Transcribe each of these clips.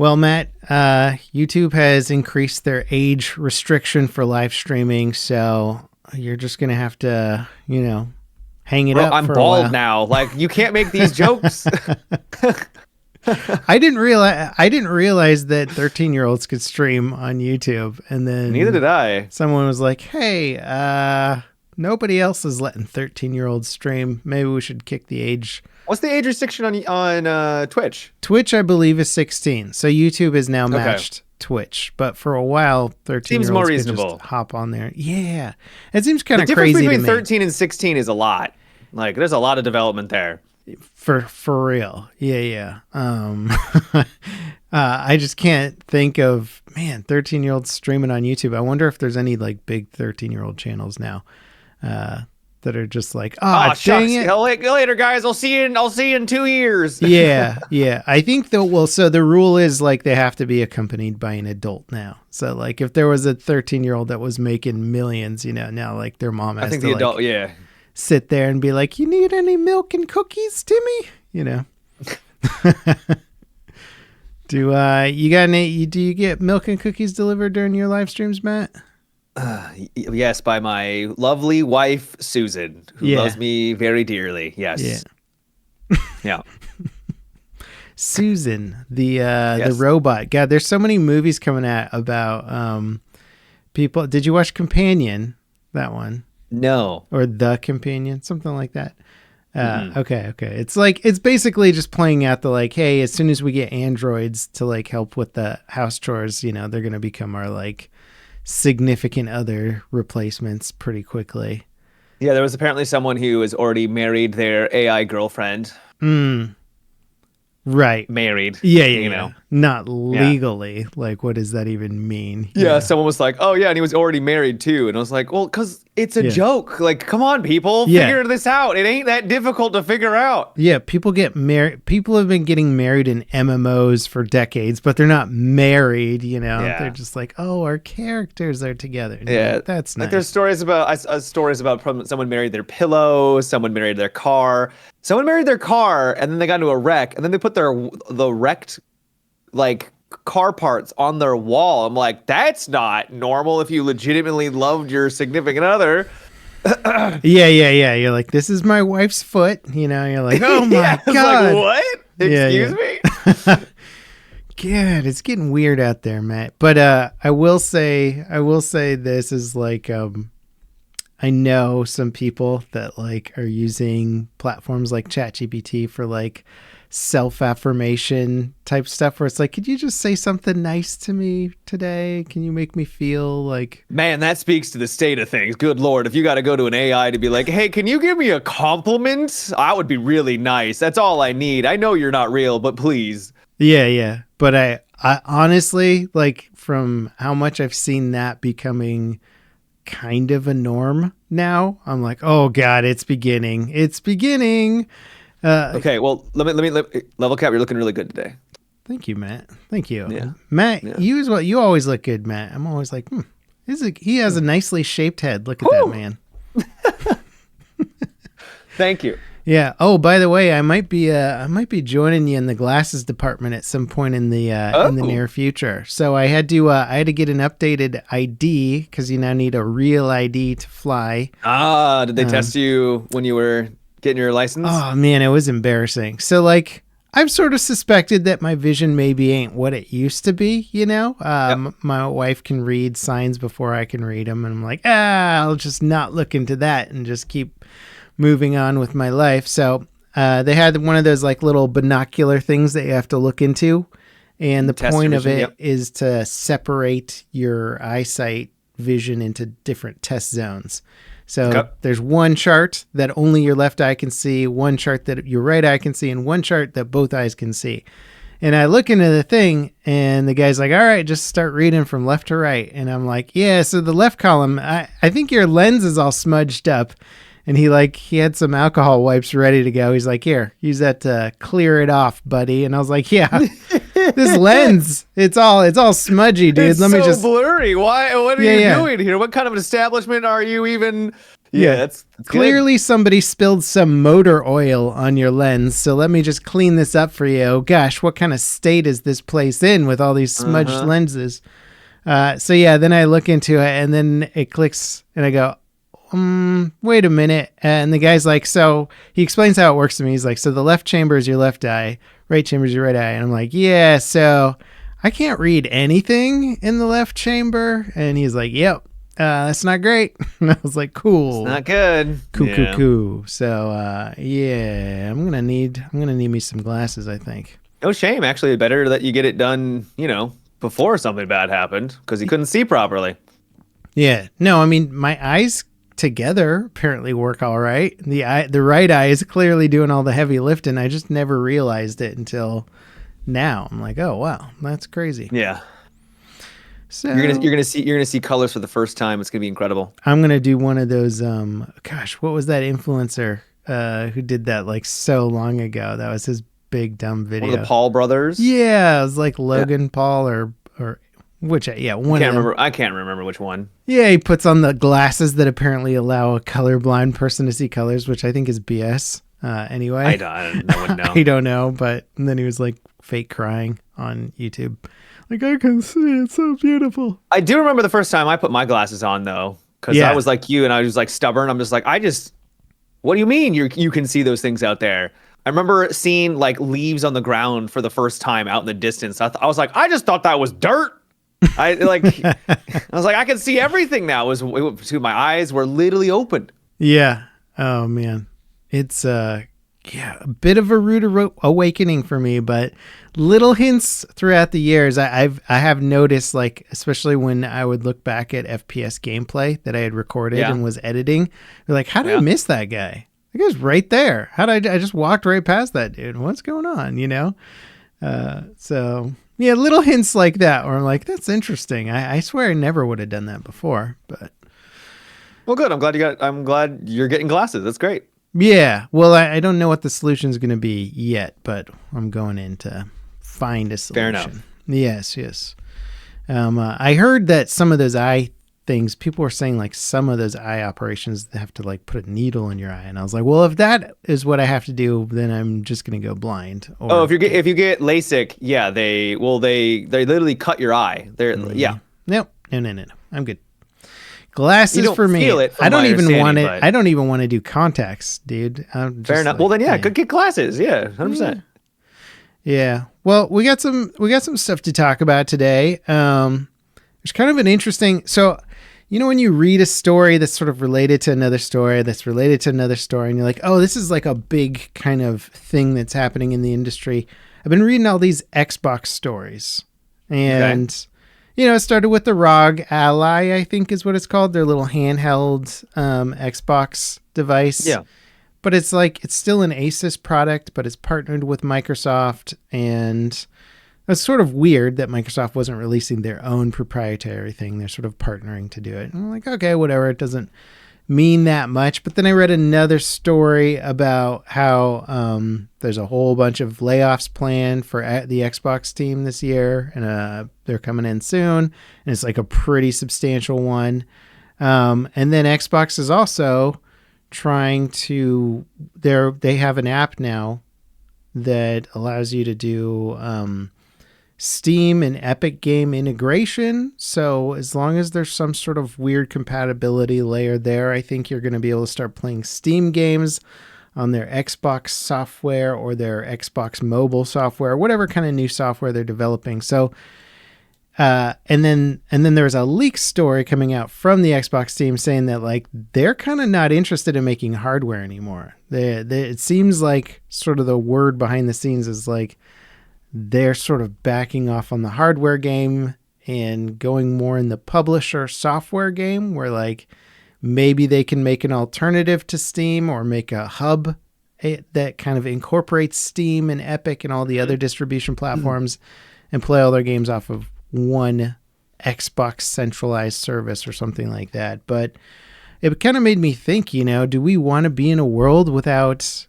Well, Matt, YouTube has increased their age restriction for live streaming, so you're just gonna have to, hang it up I'm for a bald while. now. Like, you can't make these jokes. I didn't realize that 13-year-olds could stream on YouTube, and then Neither did I. someone was like, "Hey, nobody else is letting 13-year-olds stream. Maybe we should kick the age." What's the age restriction on Twitch? Twitch, I believe, is 16. So YouTube has now matched Twitch. But for a while, 13-year-olds Seems more could reasonable. just hop on there. Yeah. It seems kind The of difference crazy to between me. 13 and 16 is a lot. Like, there's a lot of development there. For real. Yeah. I just can't think of, 13-year-olds streaming on YouTube. I wonder if there's any like big 13-year-old channels now that are just like, dang shucks. it. Later, guys. I'll see you in 2 years. Yeah. I think so the rule is like they have to be accompanied by an adult now. So like if there was a 13-year-old that was making millions, now like their mom has I think to the adult, yeah. sit there and be like, "You need any milk and cookies, Timmy?" Do you get milk and cookies delivered during your live streams, Matt? Yes, by my lovely wife, Susan, who loves me very dearly. Yes. Yeah. Susan, the robot. God, there's so many movies coming out about people. Did you watch Companion? That one? No. Or The Companion, something like that. Okay. It's basically just playing out the like, hey, as soon as we get androids to like help with the house chores, they're going to become our like significant other replacements pretty quickly. Yeah, there was apparently someone who has already married their AI girlfriend. Right. Married. Yeah. Not legally. Yeah. Like, what does that even mean? Yeah, someone was like, "Oh yeah," and he was already married too. And I was like, "Well, because it's a joke. Like, come on, people, figure this out. It ain't that difficult to figure out." Yeah, people get married. People have been getting married in MMOs for decades, but they're not married. Yeah. They're just like, "Oh, our characters are together." Yeah, like, that's nice. Like there's stories about someone married their pillow, someone married their car. Someone married their car, and then they got into a wreck, and then they put the wrecked like car parts on their wall. I'm like, that's not normal if you legitimately loved your significant other. Yeah. You're like, this is my wife's foot. You're like, oh my God. Like, what? Excuse me? God, it's getting weird out there, Matt. But I will say this is like, I know some people that like are using platforms like ChatGPT for like self-affirmation type stuff where it's like, could you just say something nice to me today? Can you make me feel like... Man, that speaks to the state of things. Good Lord, if you got to go to an AI to be like, hey, can you give me a compliment? That would be really nice. That's all I need. I know you're not real, but please. Yeah. But I honestly, like from how much I've seen that becoming kind of a norm now, I'm like, oh God, it's beginning. Okay, well, let me level cap. You're looking really good today. Thank you, Matt. Thank you. Yeah. Matt, you always look good, Matt. I'm always like, he has a nicely shaped head. Look at that man. Thank you. Yeah. Oh, by the way, I might be joining you in the glasses department at some point in the near future. So I had to get an updated ID because you now need a real ID to fly. Did they test you when you were getting your license? Oh man, it was embarrassing. So like, I've sort of suspected that my vision maybe ain't what it used to be. My wife can read signs before I can read them, and I'm like, I'll just not look into that and just keep moving on with my life. So they had one of those like little binocular things that you have to look into, and the point of it is to separate your eyesight vision into different test zones. So there's one chart that only your left eye can see, one chart that your right eye can see, and one chart that both eyes can see. And I look into the thing, and the guy's like, all right, just start reading from left to right. And I'm like, yeah, so the left column, I think your lens is all smudged up. And he had some alcohol wipes ready to go. He's like, here, use that to clear it off, buddy. And I was like, yeah, this lens, it's all smudgy, dude. It's so blurry. Why? What are you doing here? What kind of an establishment are you even Yeah, Yeah. that's good. Clearly somebody spilled some motor oil on your lens, so let me just clean this up for you. Oh gosh, what kind of state is this place in with all these smudged Uh-huh. lenses? So yeah, then I look into it and then it clicks and I go, wait a minute. And the guy's like, so he explains how it works to me. He's like, so the left chamber is your left eye, right chamber is your right eye. And I'm like, yeah, so I can't read anything in the left chamber. And he's like, yep, that's not great. And I was like, It's cool. not good. Yeah. Cool. So yeah, I'm gonna need me some glasses, I think. No shame. Actually, better that you get it done, before something bad happened because he couldn't see properly. Yeah. No, I mean my eyes together apparently work all right. The right eye is clearly doing all the heavy lifting. I just never realized it until now. I'm like, oh wow, that's crazy. Yeah. So You're gonna see colors for the first time. It's gonna be incredible. I'm gonna do one of those. Gosh, what was that influencer who did that like so long ago? That was his big dumb video. One of the Paul brothers. Yeah, it was like Logan Paul or which yeah one Can't of them. remember. I can't remember which one. Yeah, he puts on the glasses that apparently allow a colorblind person to see colors, which I think is BS. Anyway, I don't know. I don't know, but and then he was like fake crying on YouTube. Like, I can see, it's so beautiful. I do remember the first time I put my glasses on though, because Yeah. I was like you and I was like stubborn. I'm just like, what do you mean you can see those things out there? I remember seeing like leaves on the ground for the first time out in the distance. I was like, I just thought that was dirt. I was like, I can see everything now. My eyes were literally open. Yeah. Oh man, it's yeah, a bit of a rude awakening for me, but little hints throughout the years I have noticed, like especially when I would look back at FPS gameplay that I had recorded and was editing, like, how did I miss that guy? The guy's right there. How did I just walked right past that dude? What's going on? So yeah, little hints like that where I'm like, that's interesting. I swear I never would have done that before, but Well, good. I'm glad you're getting glasses. That's great. yeah. Well, I don't know what the solution is going to be yet, but I'm going in to find a solution. Fair enough. Yes. I heard that some of those eye things, people were saying like some of those eye operations they have to like put a needle in your eye, and I was like, well, if that is what I have to do, then I'm just going to go blind. If you get LASIK, yeah, they literally cut your eye. Yeah. No. I'm good. Glasses You don't for me. feel it from I don't my even want understanding, it. but- I don't even want to do contacts, dude. I'm Fair just enough. like, Well, then yeah, yeah. go get glasses. Yeah, 100%. Yeah. Well, we got some stuff to talk about today. There's kind of an interesting. So, when you read a story that's sort of related to another story, that's related to another story, and you're like, oh, this is like a big kind of thing that's happening in the industry. I've been reading all these Xbox stories, and it started with the ROG Ally, I think is what it's called, their little handheld Xbox device. Yeah. But it's like, it's still an Asus product, but it's partnered with Microsoft. And it's sort of weird that Microsoft wasn't releasing their own proprietary thing. They're sort of partnering to do it. And I'm like, okay, whatever. It doesn't mean that much. But then I read another story about how there's a whole bunch of layoffs planned for the Xbox team this year. And they're coming in soon. And it's like a pretty substantial one. And then Xbox is also trying to they have an app now that allows you to do Steam and Epic game integration. So as long as there's some sort of weird compatibility layer there, I think you're going to be able to start playing Steam games on their Xbox software or their Xbox mobile software, whatever kind of new software they're developing. So and then there's a leak story coming out from the Xbox team saying that like they're kind of not interested in making hardware anymore. It seems like sort of the word behind the scenes is like they're sort of backing off on the hardware game and going more in the publisher software game, where like maybe they can make an alternative to Steam or make a hub that kind of incorporates Steam and Epic and all the other distribution platforms and play all their games off of one Xbox centralized service or something like that. But it kind of made me think, do we want to be in a world without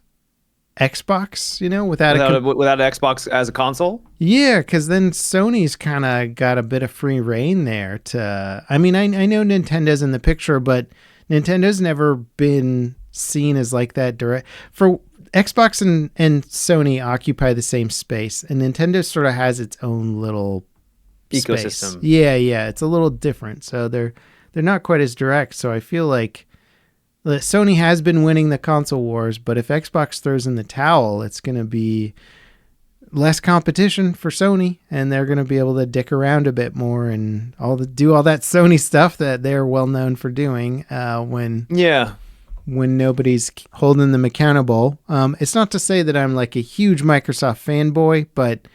Xbox, without an Xbox as a console? Yeah, because then Sony's kind of got a bit of free reign there I know Nintendo's in the picture, but Nintendo's never been seen as like that direct. For Xbox and Sony occupy the same space, and Nintendo sort of has its own little Ecosystem. space. Yeah, it's a little different. So they're not quite as direct. So I feel like Sony has been winning the console wars, but if Xbox throws in the towel, it's going to be less competition for Sony, and they're going to be able to dick around a bit more and do all that Sony stuff that they're well known for doing when nobody's holding them accountable. It's not to say that I'm like a huge Microsoft fanboy, but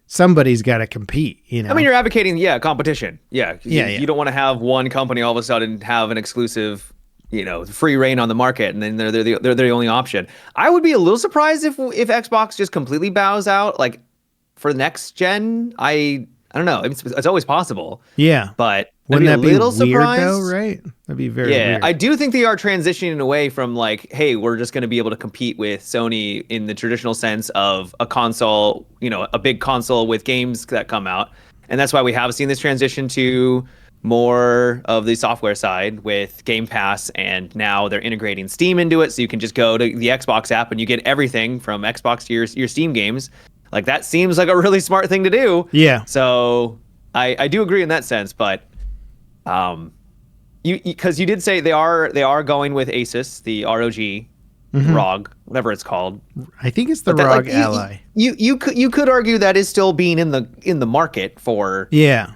somebody's got to compete, you know? I mean, you're advocating, competition. Yeah. Yeah. You don't want to have one company all of a sudden have an exclusive, free reign on the market, and then they're the only option. I would be a little surprised if Xbox just completely bows out, like for next gen. I don't know. It's always possible. Yeah. But wouldn't that be little weird surprised. though, right? That'd be very weird. I do think they are transitioning away from like, hey, we're just going to be able to compete with Sony in the traditional sense of a console, a big console with games that come out. And that's why we have seen this transition to more of the software side with Game Pass, and now they're integrating Steam into it, so you can just go to the Xbox app and you get everything from Xbox to your Steam games. Like, that seems like a really smart thing to do. Yeah. So I do agree in that sense, but because you did say they are going with Asus, the ROG, ROG, whatever it's called. I think it's the ROG Ally. You could argue that is still being in the market for. Yeah.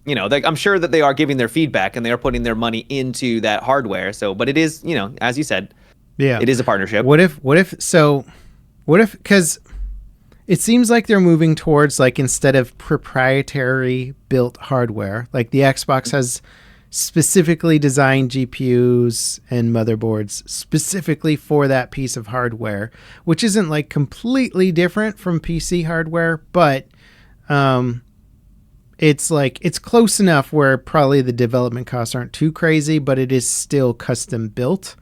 I'm sure that they are giving their feedback and they are putting their money into that hardware. So, but it is, as you said, it is a partnership. What if, because it seems like they're moving towards, like, instead of proprietary built hardware, like the Xbox has specifically designed GPUs and motherboards specifically for that piece of hardware, which isn't like completely different from PC hardware, but, it's close enough where probably the development costs aren't too crazy, but it is still custom built.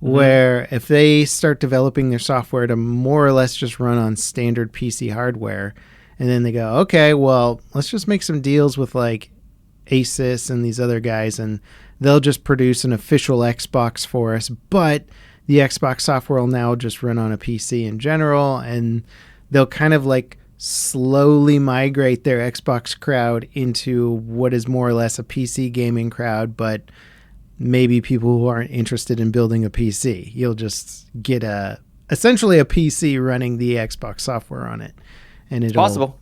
Where if they start developing their software to more or less just run on standard PC hardware, and then they go, okay, well, let's just make some deals with like Asus and these other guys, and they'll just produce an official Xbox for us, but the Xbox software will now just run on a PC in general, and they'll kind of like slowly migrate their Xbox crowd into what is more or less a PC gaming crowd, but maybe people who aren't interested in building a PC. You'll just get essentially a PC running the Xbox software on it. And it's possible.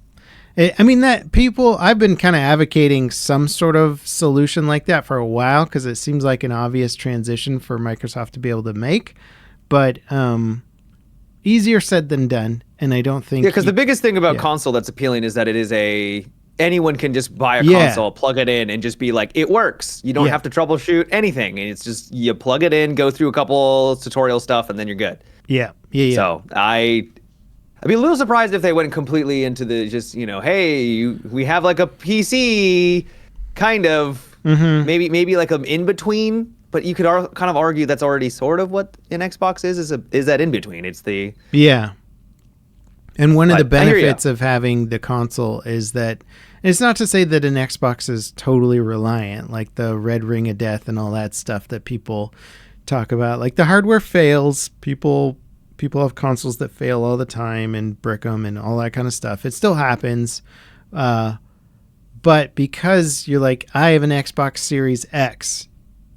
I've been kind of advocating some sort of solution like that for a while, because it seems like an obvious transition for Microsoft to be able to make, but easier said than done. And I don't think... Yeah, because the biggest thing about console that's appealing is that it is anyone can just buy a console, plug it in, and just be like, it works. You don't have to troubleshoot anything. And it's just, you plug it in, go through a couple tutorial stuff, and then you're good. Yeah. So I'd be a little surprised if they went completely into the just, hey, we have like a PC kind of, maybe like an in-between. But you could kind of argue that's already sort of what an Xbox is that in-between. It's the... Yeah. And one of the benefits of having the console is that it's not to say that an Xbox is totally reliant, like the red ring of death and all that stuff that people talk about. Like, the hardware fails. People have consoles that fail all the time and brick them and all that kind of stuff. It still happens. But because you're like, I have an Xbox Series X,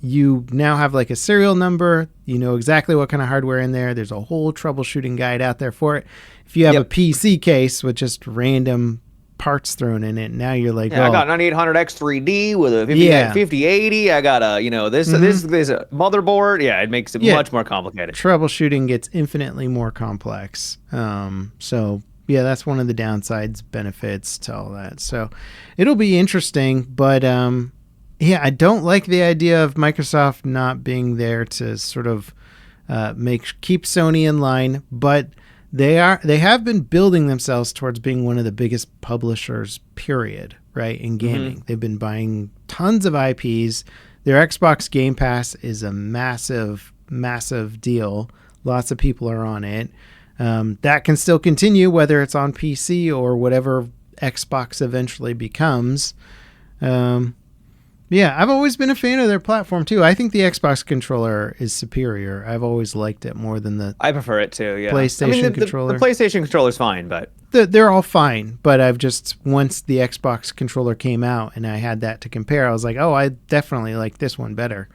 you now have like a serial number. You know exactly what kind of hardware in there. There's a whole troubleshooting guide out there for it. If you have a PC case with just random parts thrown in it, now you're like, I got 9800X3D with a 5080. I got a, this motherboard. Yeah, it makes it much more complicated. Troubleshooting gets infinitely more complex. So yeah, that's one of the downsides, benefits to all that. So it'll be interesting, but yeah, I don't like the idea of Microsoft not being there to sort of keep Sony in line, but they have been building themselves towards being one of the biggest publishers, period, right, in gaming. They've been buying tons of IPs. Their Xbox Game Pass is a massive, massive deal. Lots of people are on it. That can still continue, whether it's on PC or whatever Xbox eventually becomes. Yeah, I've always been a fan of their platform too. I think the Xbox controller is superior. I've always liked it more than the I prefer it too. Yeah. PlayStation I mean, the controller. PlayStation controller's fine, but They're all fine, but I've just, once the Xbox controller came out and I had that to compare, I was like, oh, I definitely like this one better.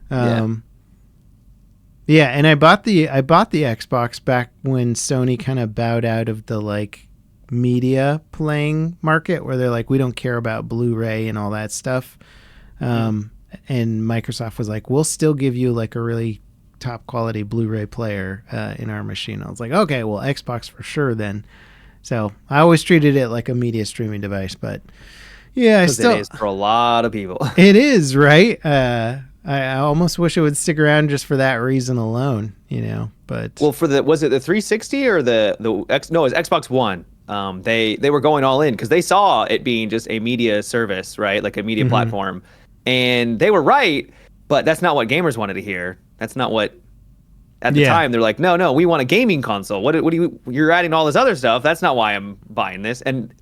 Yeah, and I bought the Xbox back when Sony kind of bowed out of the like media playing market, where they're like, we don't care about Blu-ray and all that stuff. And Microsoft was like, we'll still give you like a really top quality Blu-ray player in our machine. I was like, okay, well, Xbox for sure then. So I always treated it like a media streaming device, but yeah, it is for a lot of people. It is, right? I almost wish it would stick around just for that reason alone, you know. But well, was it the 360 or no, it was Xbox One. They were going all in because they saw it being just a media service, right? Like a media platform, and they were right. But that's not what gamers wanted to hear. That's not what. At the time, they're like, no, we want a gaming console. What do you're adding all this other stuff? That's not why I'm buying this. And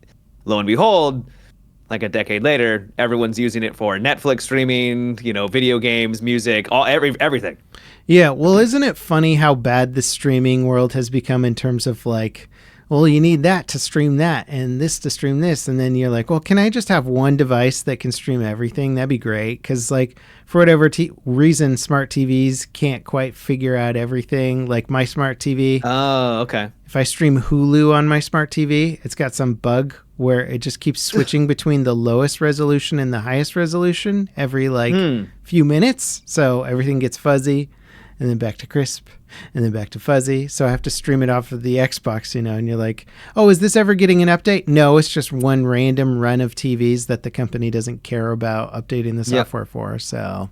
lo and behold, like a decade later, everyone's using it for Netflix streaming, video games, music, everything. Yeah, well, isn't it funny how bad the streaming world has become in terms of like, well, you need that to stream that and this to stream this. And then you're like, well, can I just have one device that can stream everything? That'd be great. Because like for whatever reason, smart TVs can't quite figure out everything. Like my smart TV. Oh, okay. If I stream Hulu on my smart TV, it's got some bug where it just keeps switching between the lowest resolution and the highest resolution every like few minutes. So everything gets fuzzy and then back to crisp and then back to fuzzy. So I have to stream it off of the Xbox, and you're like, oh, is this ever getting an update? No, it's just one random run of TVs that the company doesn't care about updating the software for. So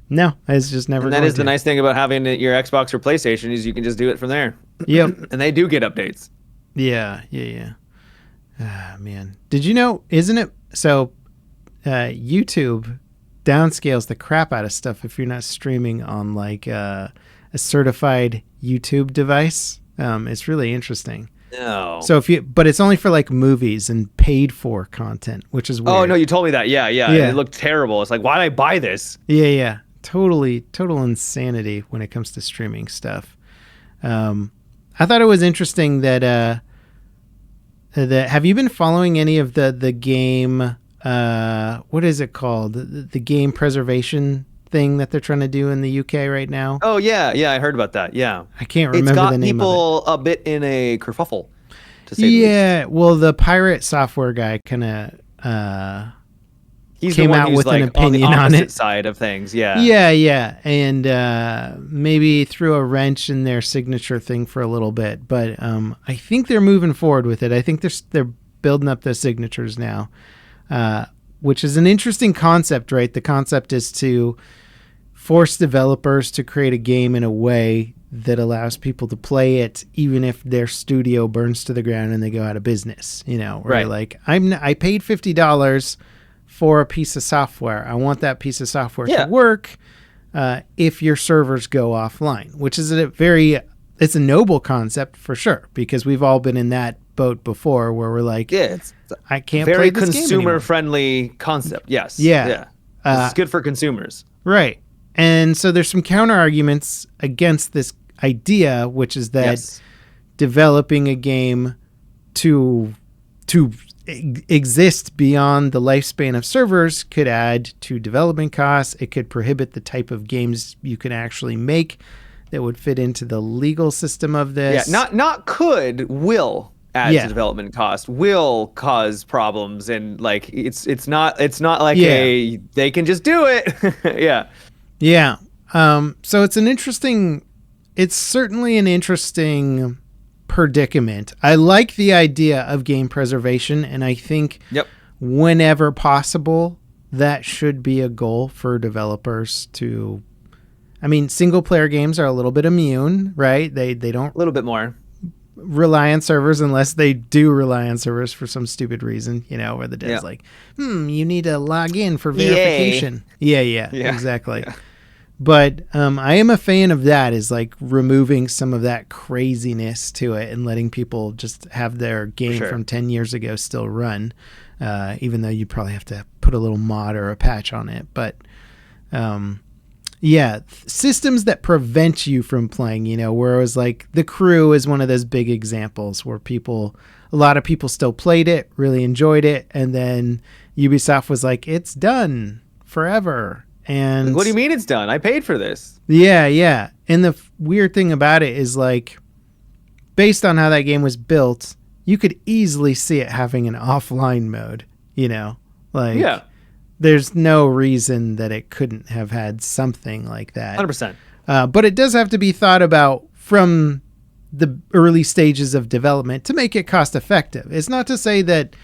no, it's just never. And that is the nice thing about having your Xbox or PlayStation is you can just do it from there. Yep. And they do get updates. Yeah. Ah, man. Did you know, isn't it? So YouTube downscales the crap out of stuff if you're not streaming on like a certified YouTube device. It's really interesting. No. So but it's only for like movies and paid for content, which is weird. Oh no, you told me that. Yeah. It looked terrible. It's like, why did I buy this? Yeah. Total insanity when it comes to streaming stuff. I thought it was interesting that have you been following any of the game? What is it called? The game preservation thing that they're trying to do in the UK right now. Oh yeah, I heard about that. Yeah, I can't remember the name of it. It's got people a bit in a kerfuffle, to say the least. Well, the pirate software guy kind of he's came the one out who's with like an opinion on on the it. Side of things. Yeah, and maybe threw a wrench in their signature thing for a little bit, but I think they're moving forward with it. I think they're building up their signatures now. Which is an interesting concept, right? The concept is to force developers to create a game in a way that allows people to play it even if their studio burns to the ground and they go out of business, right? Like I paid $50 for a piece of software. I want that piece of software to work if your servers go offline, which is it's a noble concept for sure, because we've all been in that boat before where we're like, I can't play this game anymore. Very consumer-friendly concept. Yes. Yeah. This is good for consumers. Right. And so there's some counter arguments against this idea, which is that developing a game to exist beyond the lifespan of servers could add to development costs. It could prohibit the type of games you can actually make that would fit into the legal system of this. Yeah, not could, will add to development cost, will cause problems, and like it's not like they can just do it. Yeah. So it's certainly an interesting predicament. I like the idea of game preservation, and I think whenever possible that should be a goal for developers to. I mean, single player games are a little bit immune, right? They don't a little bit more rely on servers unless they do rely on servers for some stupid reason, where the dev's like, you need to log in for verification. Yeah, exactly. Yeah. But I am a fan of that, is like removing some of that craziness to it and letting people just have their game from 10 years ago still run. even though you probably have to put a little mod or a patch on it. But yeah, systems that prevent you from playing, where it was like The Crew is one of those big examples where a lot of people still played it, really enjoyed it, and then Ubisoft was like, it's done forever. And Like, what do you mean it's done? I paid for this. Yeah. And the weird thing about it is, like, based on how that game was built, you could easily see it having an offline mode, Like, Yeah. there's no reason that it couldn't have had something like that. 100%. But it does have to be thought about from the early stages of development to make it cost effective. It's not to say that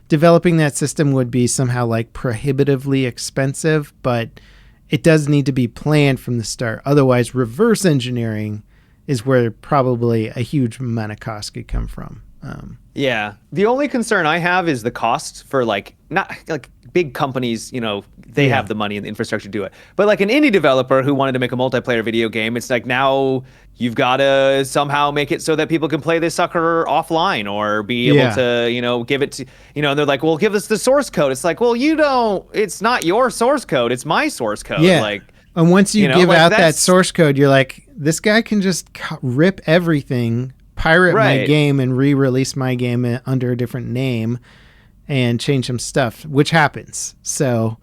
developing that system would be somehow like prohibitively expensive, but it does need to be planned from the start. Otherwise, reverse engineering is where probably a huge amount of cost could come from. Yeah. The only concern I have is the cost for not like big companies, they have the money and the infrastructure to do it. But like an indie developer who wanted to make a multiplayer video game, it's like now you've got to somehow make it so that people can play this sucker offline or be able to, give it to, and they're like, well, give us the source code. It's like, well, it's not your source code. It's my source code. Yeah. Like, and once you give out that source code, you're like, this guy can just rip everything, pirate my game and re-release my game under a different name and change some stuff, which happens. So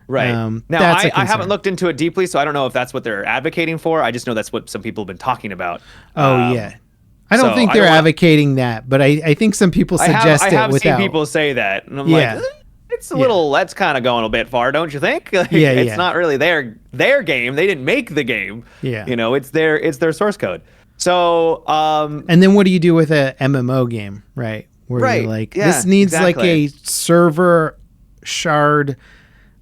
now I haven't looked into it deeply, so I don't know if that's what they're advocating for. I just know that's what some people have been talking about. Yeah. I don't think they're advocating that, but I think some people suggest it. I have seen people say that, and I'm like, it's a little, that's kind of going a bit far, don't you think? It's not really their game. They didn't make the game. Yeah. It's their source code. So, and then what do you do with a MMO game, right? Where you're like, this needs like a server shard,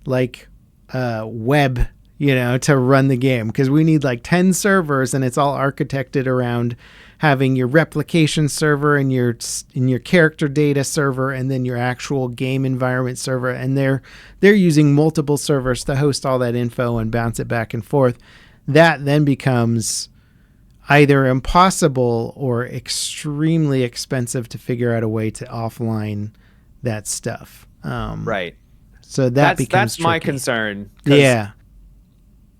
like web, to run the game, because we need like 10 servers, and it's all architected around having your replication server and your character data server, and then your actual game environment server, and they're using multiple servers to host all that info and bounce it back and forth. That then becomes either impossible or extremely expensive to figure out a way to offline that stuff. Right. So that's tricky. My concern. Yeah.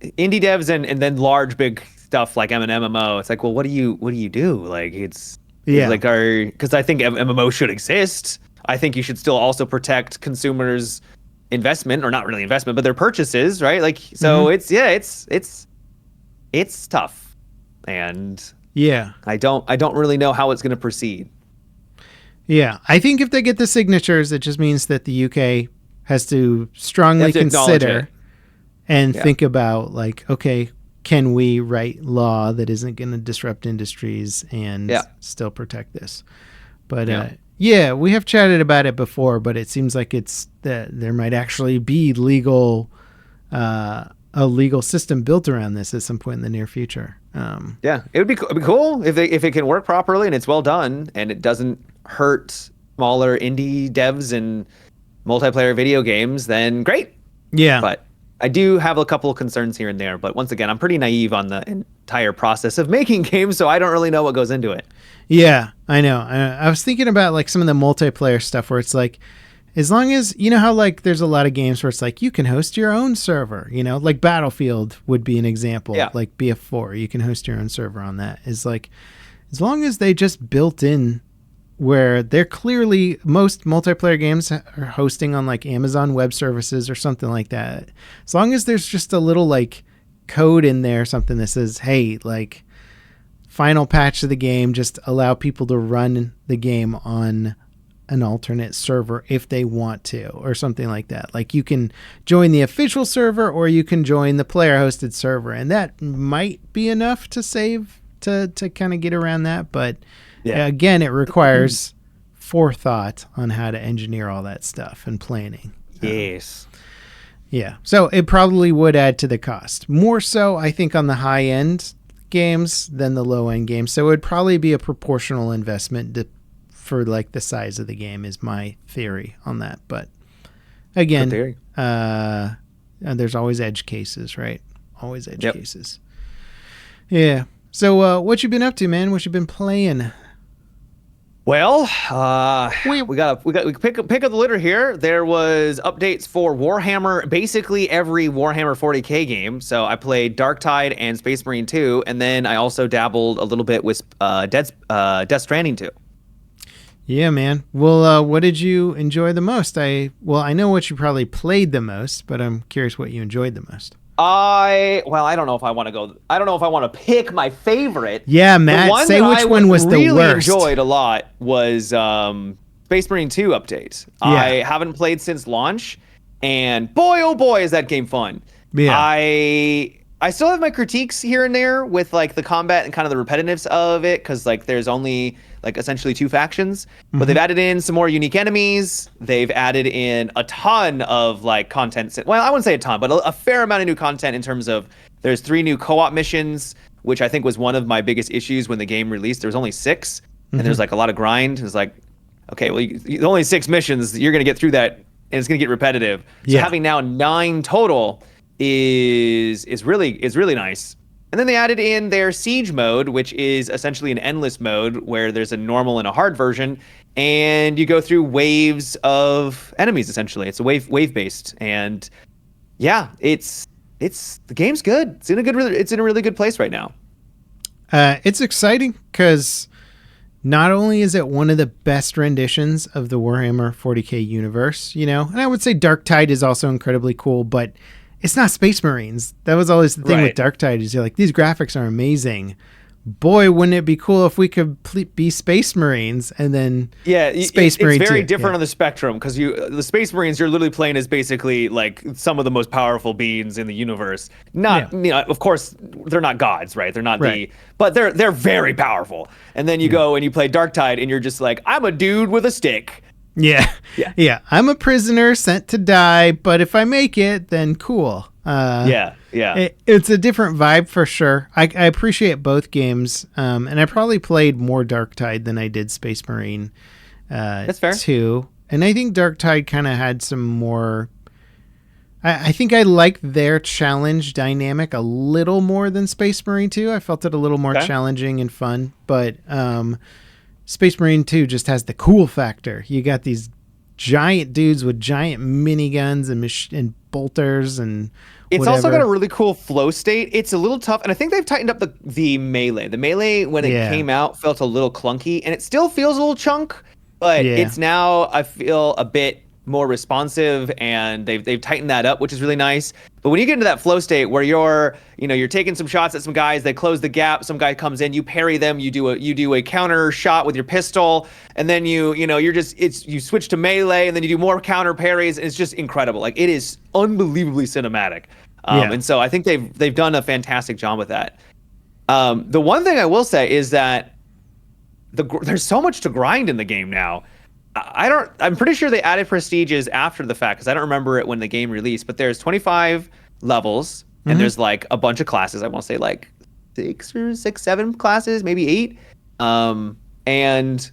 Indie devs and then large big stuff like MMO. It's like, well, what do you do? Like because I think MMO should exist. I think you should still also protect consumers' investment, or not really investment, but their purchases, right? Like, so it's tough. And I don't really know how it's going to proceed. Yeah, I think if they get the signatures, it just means that the UK has to strongly consider and think about, like, okay, can we write law that isn't going to disrupt industries and still protect this? But we have chatted about it before, but it seems like it's that there might actually be a legal system built around this at some point in the near future. It would be cool if it can work properly and it's well done and it doesn't hurt smaller indie devs and multiplayer video games. Then great. Yeah, but I do have a couple of concerns here and there. But once again, I'm pretty naive on the entire process of making games, so I don't really know what goes into it. Yeah, I know. I was thinking about like some of the multiplayer stuff where it's like, as long as, how like there's a lot of games where it's like you can host your own server, like Battlefield would be an example. Yeah. Like BF4, you can host your own server on that. It's like, as long as they just built in where they're clearly, most multiplayer games are hosting on like Amazon Web Services or something like that. As long as there's just a little like code in there, something that says, hey, like final patch of the game, just allow people to run the game on an alternate server if they want to, or something like that. Like you can join the official server or you can join the player hosted server, and that might be enough to save to kind of get around that. But again, it requires forethought on how to engineer all that stuff and planning. Yes. So it probably would add to the cost. More so, I think, on the high end games than the low end games. So it would probably be a proportional investment for like the size of the game, is my theory on that. But again, there's always edge cases, right? Always edge cases. Yeah. So what you been up to, man? What you been playing? Well, We we pick up the litter here. There was updates for Warhammer, basically every Warhammer 40K game. So I played Darktide and Space Marine 2, and then I also dabbled a little bit with Death Stranding 2. Yeah, man. Well, what did you enjoy the most? I know what you probably played the most, but I'm curious what you enjoyed the most. I don't know if I want to go. I don't know if I want to pick my favorite. Yeah, The Matt, one say that which I one was the really worst. enjoyed a lot was Space Marine 2 update. Yeah. I haven't played since launch, and boy, oh boy, is that game fun. Yeah. I still have my critiques here and there with like the combat and kind of the repetitiveness of it, because like there's only like essentially two factions, but they've added in some more unique enemies. They've added in a ton of like content. Well, I wouldn't say a ton, but a fair amount of new content in terms of there's 3 new co-op missions, which I think was one of my biggest issues when the game released. There was only 6, and there's like a lot of grind. It's like, okay, well, only 6 missions. You're gonna get through that, and it's gonna get repetitive. So having now 9 total is really nice. And then they added in their siege mode, which is essentially an endless mode where there's a normal and a hard version, and you go through waves of enemies. Essentially, it's a wave based, and yeah, it's the game's good. It's in a really good place right now. It's exciting because not only is it one of the best renditions of the Warhammer 40K universe, and I would say Darktide is also incredibly cool, but it's not Space Marines. That was always the thing with Darktide, is you're like, these graphics are amazing. Boy, wouldn't it be cool if we could be Space Marines, and then Space Marine. It's very different on the spectrum, because the Space Marines, you're literally playing as basically like some of the most powerful beings in the universe. Of course, they're not gods, right? They're not but they're very powerful. And then you go and you play Darktide, and you're just like, I'm a dude with a stick. Yeah. I'm a prisoner sent to die, but if I make it, then cool. It's a different vibe for sure. I appreciate both games, and I probably played more Darktide than I did Space Marine. That's fair. Too, and I think Darktide kind of had some more. I think I liked their challenge dynamic a little more than Space Marine 2. I felt it a little more challenging and fun, but Space Marine 2 just has the cool factor. You got these giant dudes with giant miniguns and bolters and it's whatever. Also got a really cool flow state. It's a little tough, and I think they've tightened up the melee. The melee, when it came out, felt a little clunky, and it still feels a little chunk, but it's now, I feel, a bit more responsive, and they've tightened that up, which is really nice. But when you get into that flow state where you're taking some shots at some guys, they close the gap, some guy comes in, you parry them, you do a counter shot with your pistol, and then you switch to melee, and then you do more counter parries, and it's just incredible. Like, it is unbelievably cinematic. And so I think they've done a fantastic job with that. The one thing I will say is that there's so much to grind in the game now. I'm pretty sure they added prestiges after the fact, because I don't remember it when the game released, but there's 25 levels, and there's like a bunch of classes. I want to say like 7 classes, maybe 8. And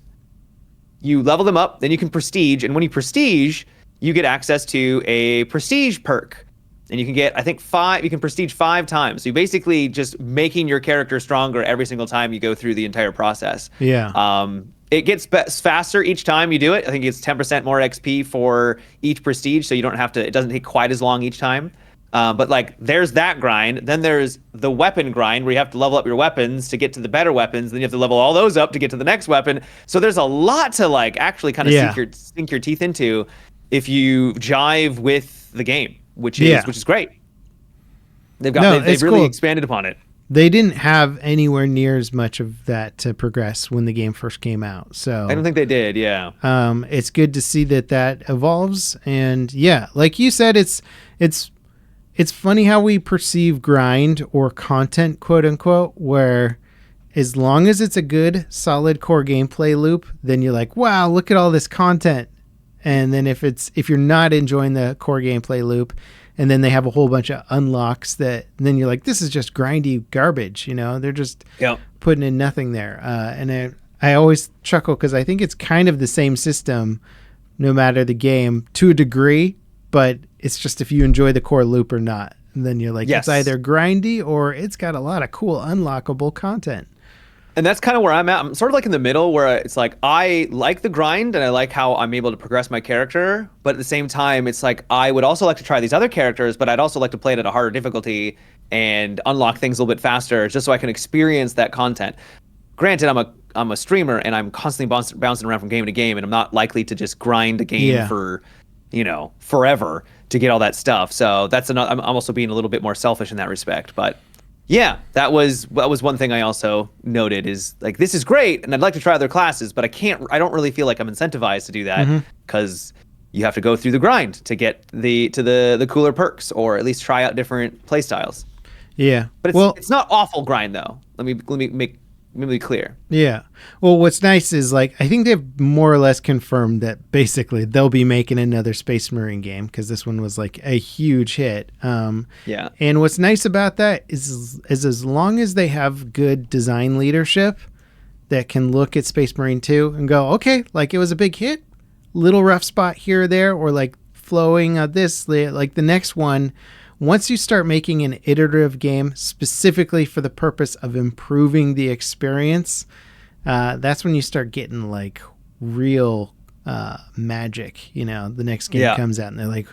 you level them up, then you can prestige, and when you prestige, you get access to a prestige perk. And you can get, I think, 5. You can prestige 5 times. So you basically just making your character stronger every single time you go through the entire process. It gets faster each time you do it. I think it's 10% more XP for each prestige, so you don't have to. It doesn't take quite as long each time. But like, there's that grind. Then there's the weapon grind, where you have to level up your weapons to get to the better weapons. Then you have to level all those up to get to the next weapon. So there's a lot to like actually kind of sink your teeth into if you jive with the game, which is great. They've really expanded upon it. They didn't have anywhere near as much of that to progress when the game first came out. So I don't think they did. Yeah. It's good to see that evolves. And yeah, like you said, it's funny how we perceive grind or content, quote unquote, where as long as it's a good, solid core gameplay loop, then you're like, wow, look at all this content. And then if you're not enjoying the core gameplay loop, and then they have a whole bunch of unlocks that then you're like, this is just grindy garbage. They're just putting in nothing there. And I always chuckle because I think it's kind of the same system no matter the game to a degree, but it's just if you enjoy the core loop or not. And then you're like, it's either grindy or it's got a lot of cool unlockable content. And that's kind of where I'm at. I'm sort of like in the middle where it's like I like the grind and I like how I'm able to progress my character, but at the same time it's like I would also like to try these other characters, but I'd also like to play it at a harder difficulty and unlock things a little bit faster just so I can experience that content. Granted, I'm a streamer and I'm constantly bouncing around from game to game, and I'm not likely to just grind a game Yeah. for, forever to get all that stuff. So that's another. I'm also being a little bit more selfish in that respect. But yeah, that was one thing I also noted is like this is great, and I'd like to try other classes, but I can't. I don't really feel like I'm incentivized to do that because you have to go through the grind to get the cooler perks, or at least try out different play styles. Yeah. But it's not awful grind though. Let me be clear. Yeah. Well, what's nice is like I think they've more or less confirmed that basically they'll be making another Space Marine game because this one was like a huge hit. Yeah. And what's nice about that is as long as they have good design leadership that can look at Space Marine 2 and go, okay, like it was a big hit, little rough spot here or there, or like flowing this, like the next one. Once you start making an iterative game specifically for the purpose of improving the experience, that's when you start getting like real magic. The next game comes out and they're like,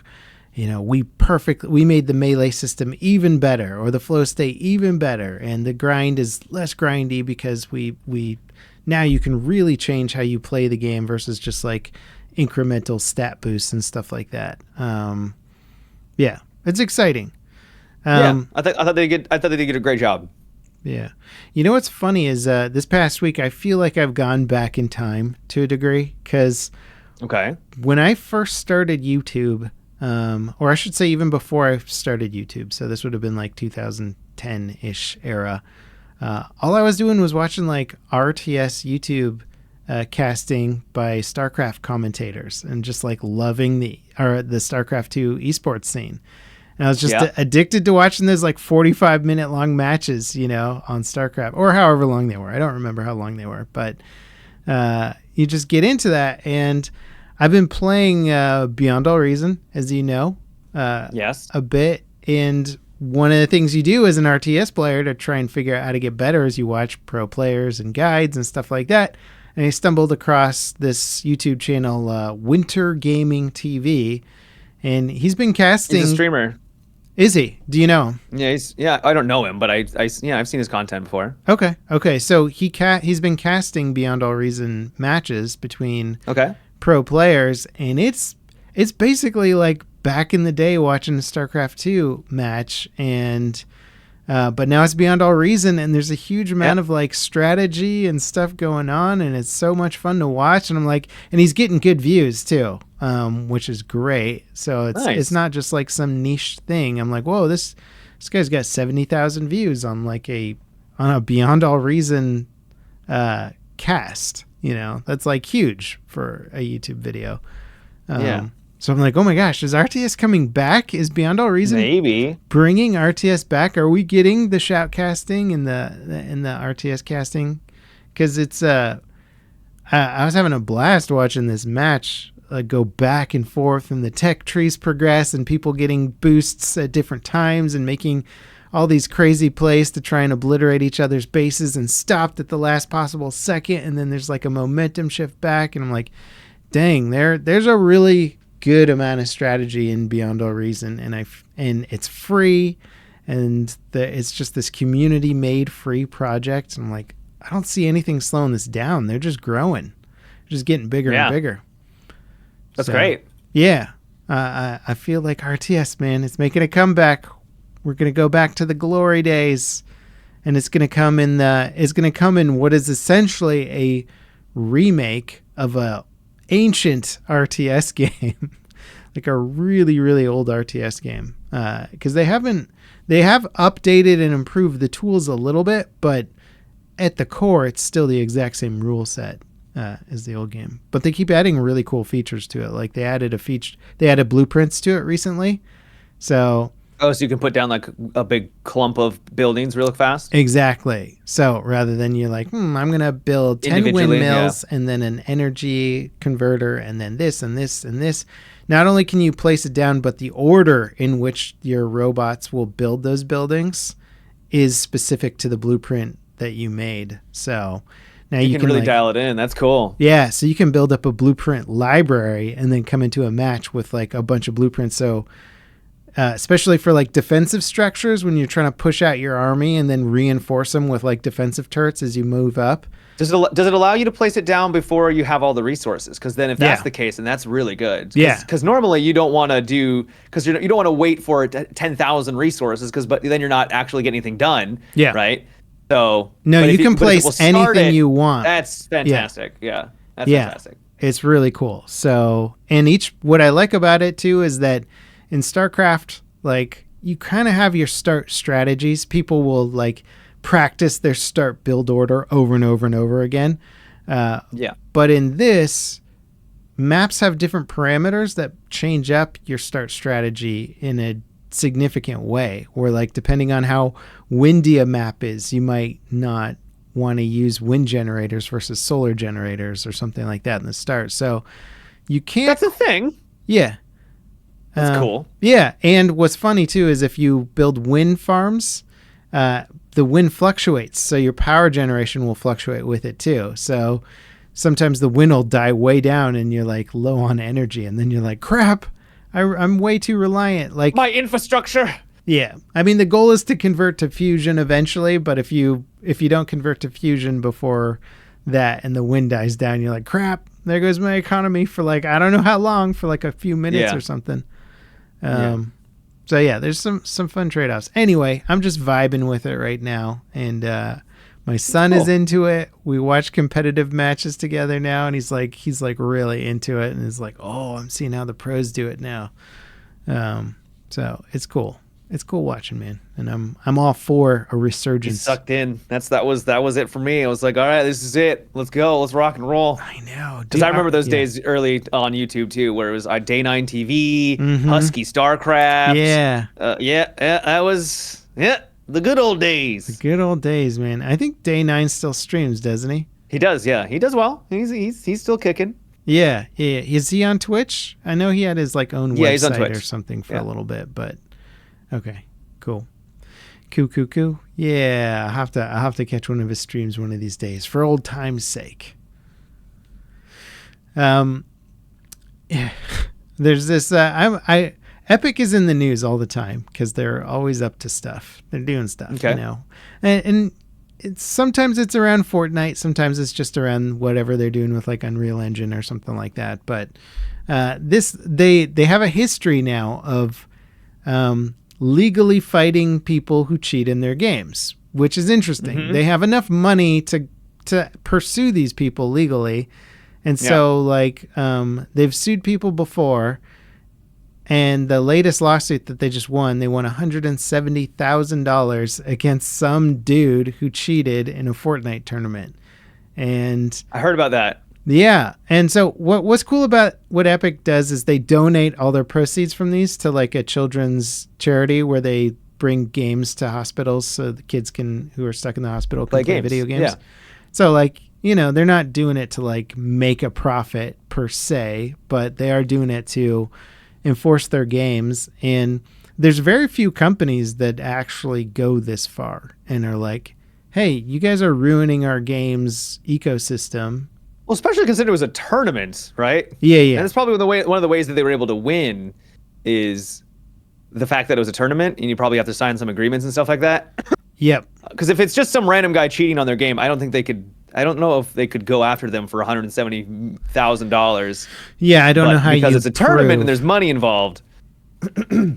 we made the melee system even better, or the flow state even better, and the grind is less grindy because we now you can really change how you play the game versus just like incremental stat boosts and stuff like that. Yeah. It's exciting. I thought they did a great job. Yeah. You know what's funny is this past week I feel like I've gone back in time to a degree because when I first started YouTube, or I should say even before I started YouTube, so this would have been like 2010-ish era, all I was doing was watching like RTS YouTube casting by StarCraft commentators and just like loving the StarCraft 2 esports scene. And I was just addicted to watching those like 45-minute long matches, on StarCraft, or however long they were. I don't remember how long they were, but you just get into that. And I've been playing Beyond All Reason, as you know, a bit. And one of the things you do as an RTS player to try and figure out how to get better is you watch pro players and guides and stuff like that. And I stumbled across this YouTube channel, Winter Gaming TV, and he's been casting. He's a streamer. Is he? Do you know him? Yeah. I don't know him, but I've seen his content before. Okay. So he's been casting Beyond All Reason matches between pro players, and it's basically like back in the day watching a StarCraft 2 match, and but now it's Beyond All Reason, and there's a huge amount of like strategy and stuff going on, and it's so much fun to watch. And I'm like, and he's getting good views too, which is great. So it's not just like some niche thing. I'm like, whoa, this guy's got 70,000 views on a Beyond All Reason cast. That's like huge for a YouTube video. So I'm like, oh my gosh, is RTS coming back? Is Beyond All Reason maybe bringing RTS back? Are we getting the shout casting and the RTS casting? Because it's I was having a blast watching this match go back and forth, and the tech trees progress, and people getting boosts at different times and making all these crazy plays to try and obliterate each other's bases and stopped at the last possible second, and then there's like a momentum shift back, and I'm like, dang, there's a really good amount of strategy in Beyond All Reason, and it's free, and it's just this community made free project. And I'm like, I don't see anything slowing this down. They're just growing, they're just getting bigger and bigger. That's great. Yeah, I feel like RTS, man, it's making a comeback. We're gonna go back to the glory days, and it's gonna come in what is essentially a remake of a ancient RTS game, like a really, really old RTS game, because they have updated and improved the tools a little bit, but at the core it's still the exact same rule set as the old game, but they keep adding really cool features to it. Like they added blueprints to it recently, so you can put down like a big clump of buildings real fast. Exactly. So rather than you're like, I'm going to build 10 windmills and then an energy converter and then this and this and this. Not only can you place it down, but the order in which your robots will build those buildings is specific to the blueprint that you made. So now You can really like, dial it in. That's cool. yeah, so you can build up a blueprint library and then come into a match with like a bunch of blueprints. So especially for like defensive structures, when you're trying to push out your army and then reinforce them with like defensive turrets as you move up. Does it allow you to place it down before you have all the resources? Because then if that's the case, then that's really good. Because normally you don't want to because you don't want to wait for 10,000 resources but then you're not actually getting anything done. Yeah. Right. So no, you can place anything you want. That's fantastic. Yeah. That's fantastic. It's really cool. So, and what I like about it too is that in StarCraft, like you kind of have your start strategies. People will like practice their start build order over and over and over again. But in this, maps have different parameters that change up your start strategy in a significant way. Or like depending on how windy a map is, you might not want to use wind generators versus solar generators or something like that in the start. So you can't. That's a thing. Yeah. That's cool. Yeah. And what's funny too is if you build wind farms, the wind fluctuates. So your power generation will fluctuate with it too. So sometimes the wind will die way down and you're like low on energy. And then you're like, crap, I'm way too reliant. Like my infrastructure. Yeah. I mean, the goal is to convert to fusion eventually. But if you don't convert to fusion before that and the wind dies down, you're like, crap, there goes my economy for like, I don't know how long, for like a few minutes or something. So yeah, there's some fun trade-offs. Anyway, I'm just vibing with it right now. And my son is into it. We watch competitive matches together now, and he's like really into it and is like, oh, I'm seeing how the pros do it now. So it's cool. It's cool watching, man. And I'm all for a resurgence. You sucked in. That was it for me. I was like, all right, this is it. Let's go. Let's rock and roll. I know. Because I remember those days early on YouTube too, where it was Day 9 TV, Husky StarCraft. Yeah. That was the good old days. The good old days, man. I think Day 9 still streams, doesn't he? He does, yeah. He does well. He's still kicking. Yeah. Is he on Twitch? I know he had his like own website or something for a little bit, but okay, cool. Cool. Yeah, I'll have to catch one of his streams one of these days for old time's sake. Yeah. There's this Epic is in the news all the time because they're always up to stuff. They're doing stuff, you know. And sometimes it's around Fortnite, sometimes it's just around whatever they're doing with like Unreal Engine or something like that. But they have a history now of legally fighting people who cheat in their games, which is interesting. They have enough money to pursue these people legally. And so like they've sued people before, and the latest lawsuit that they just won, they won $170,000 against some dude who cheated in a Fortnite tournament. And I heard about that. Yeah. And so what's cool about what Epic does is they donate all their proceeds from these to like a children's charity where they bring games to hospitals so the kids who are stuck in the hospital can play video games. Yeah. So like, you know, they're not doing it to like make a profit per se, but they are doing it to enforce their games. And there's very few companies that actually go this far and are like, hey, you guys are ruining our games ecosystem. Well, especially considering it was a tournament, right? Yeah. And that's probably one of the ways that they were able to win is the fact that it was a tournament, and you probably have to sign some agreements and stuff like that. Yep. Because if it's just some random guy cheating on their game, I don't know if they could go after them for $170,000. Yeah, I don't know how because it's a tournament and there's money involved.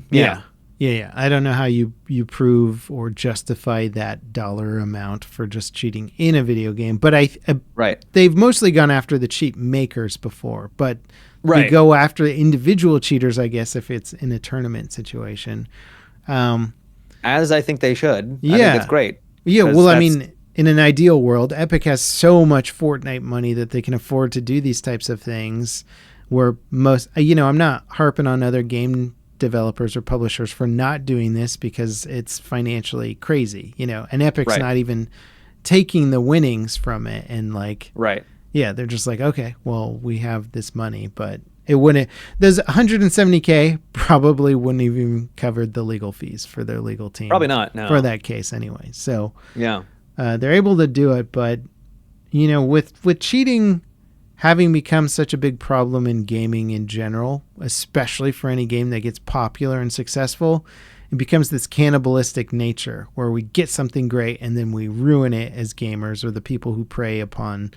Yeah. I don't know how you prove or justify that dollar amount for just cheating in a video game. But they've mostly gone after the cheat makers before. But they go after the individual cheaters, I guess, if it's in a tournament situation. As I think they should. Yeah. I think it's great. Yeah, well, I mean, in an ideal world, Epic has so much Fortnite money that they can afford to do these types of things where I'm not harping on other game developers or publishers for not doing this because it's financially crazy, and Epic's not even taking the winnings from it. And they're just like, okay, well, we have this money, but it wouldn't, there's $170K probably wouldn't even covered the legal fees for their legal team. Probably not, no. For that case anyway. So, yeah. They're able to do it, but with cheating having become such a big problem in gaming in general, especially for any game that gets popular and successful, it becomes this cannibalistic nature where we get something great and then we ruin it as gamers, or the people who prey upon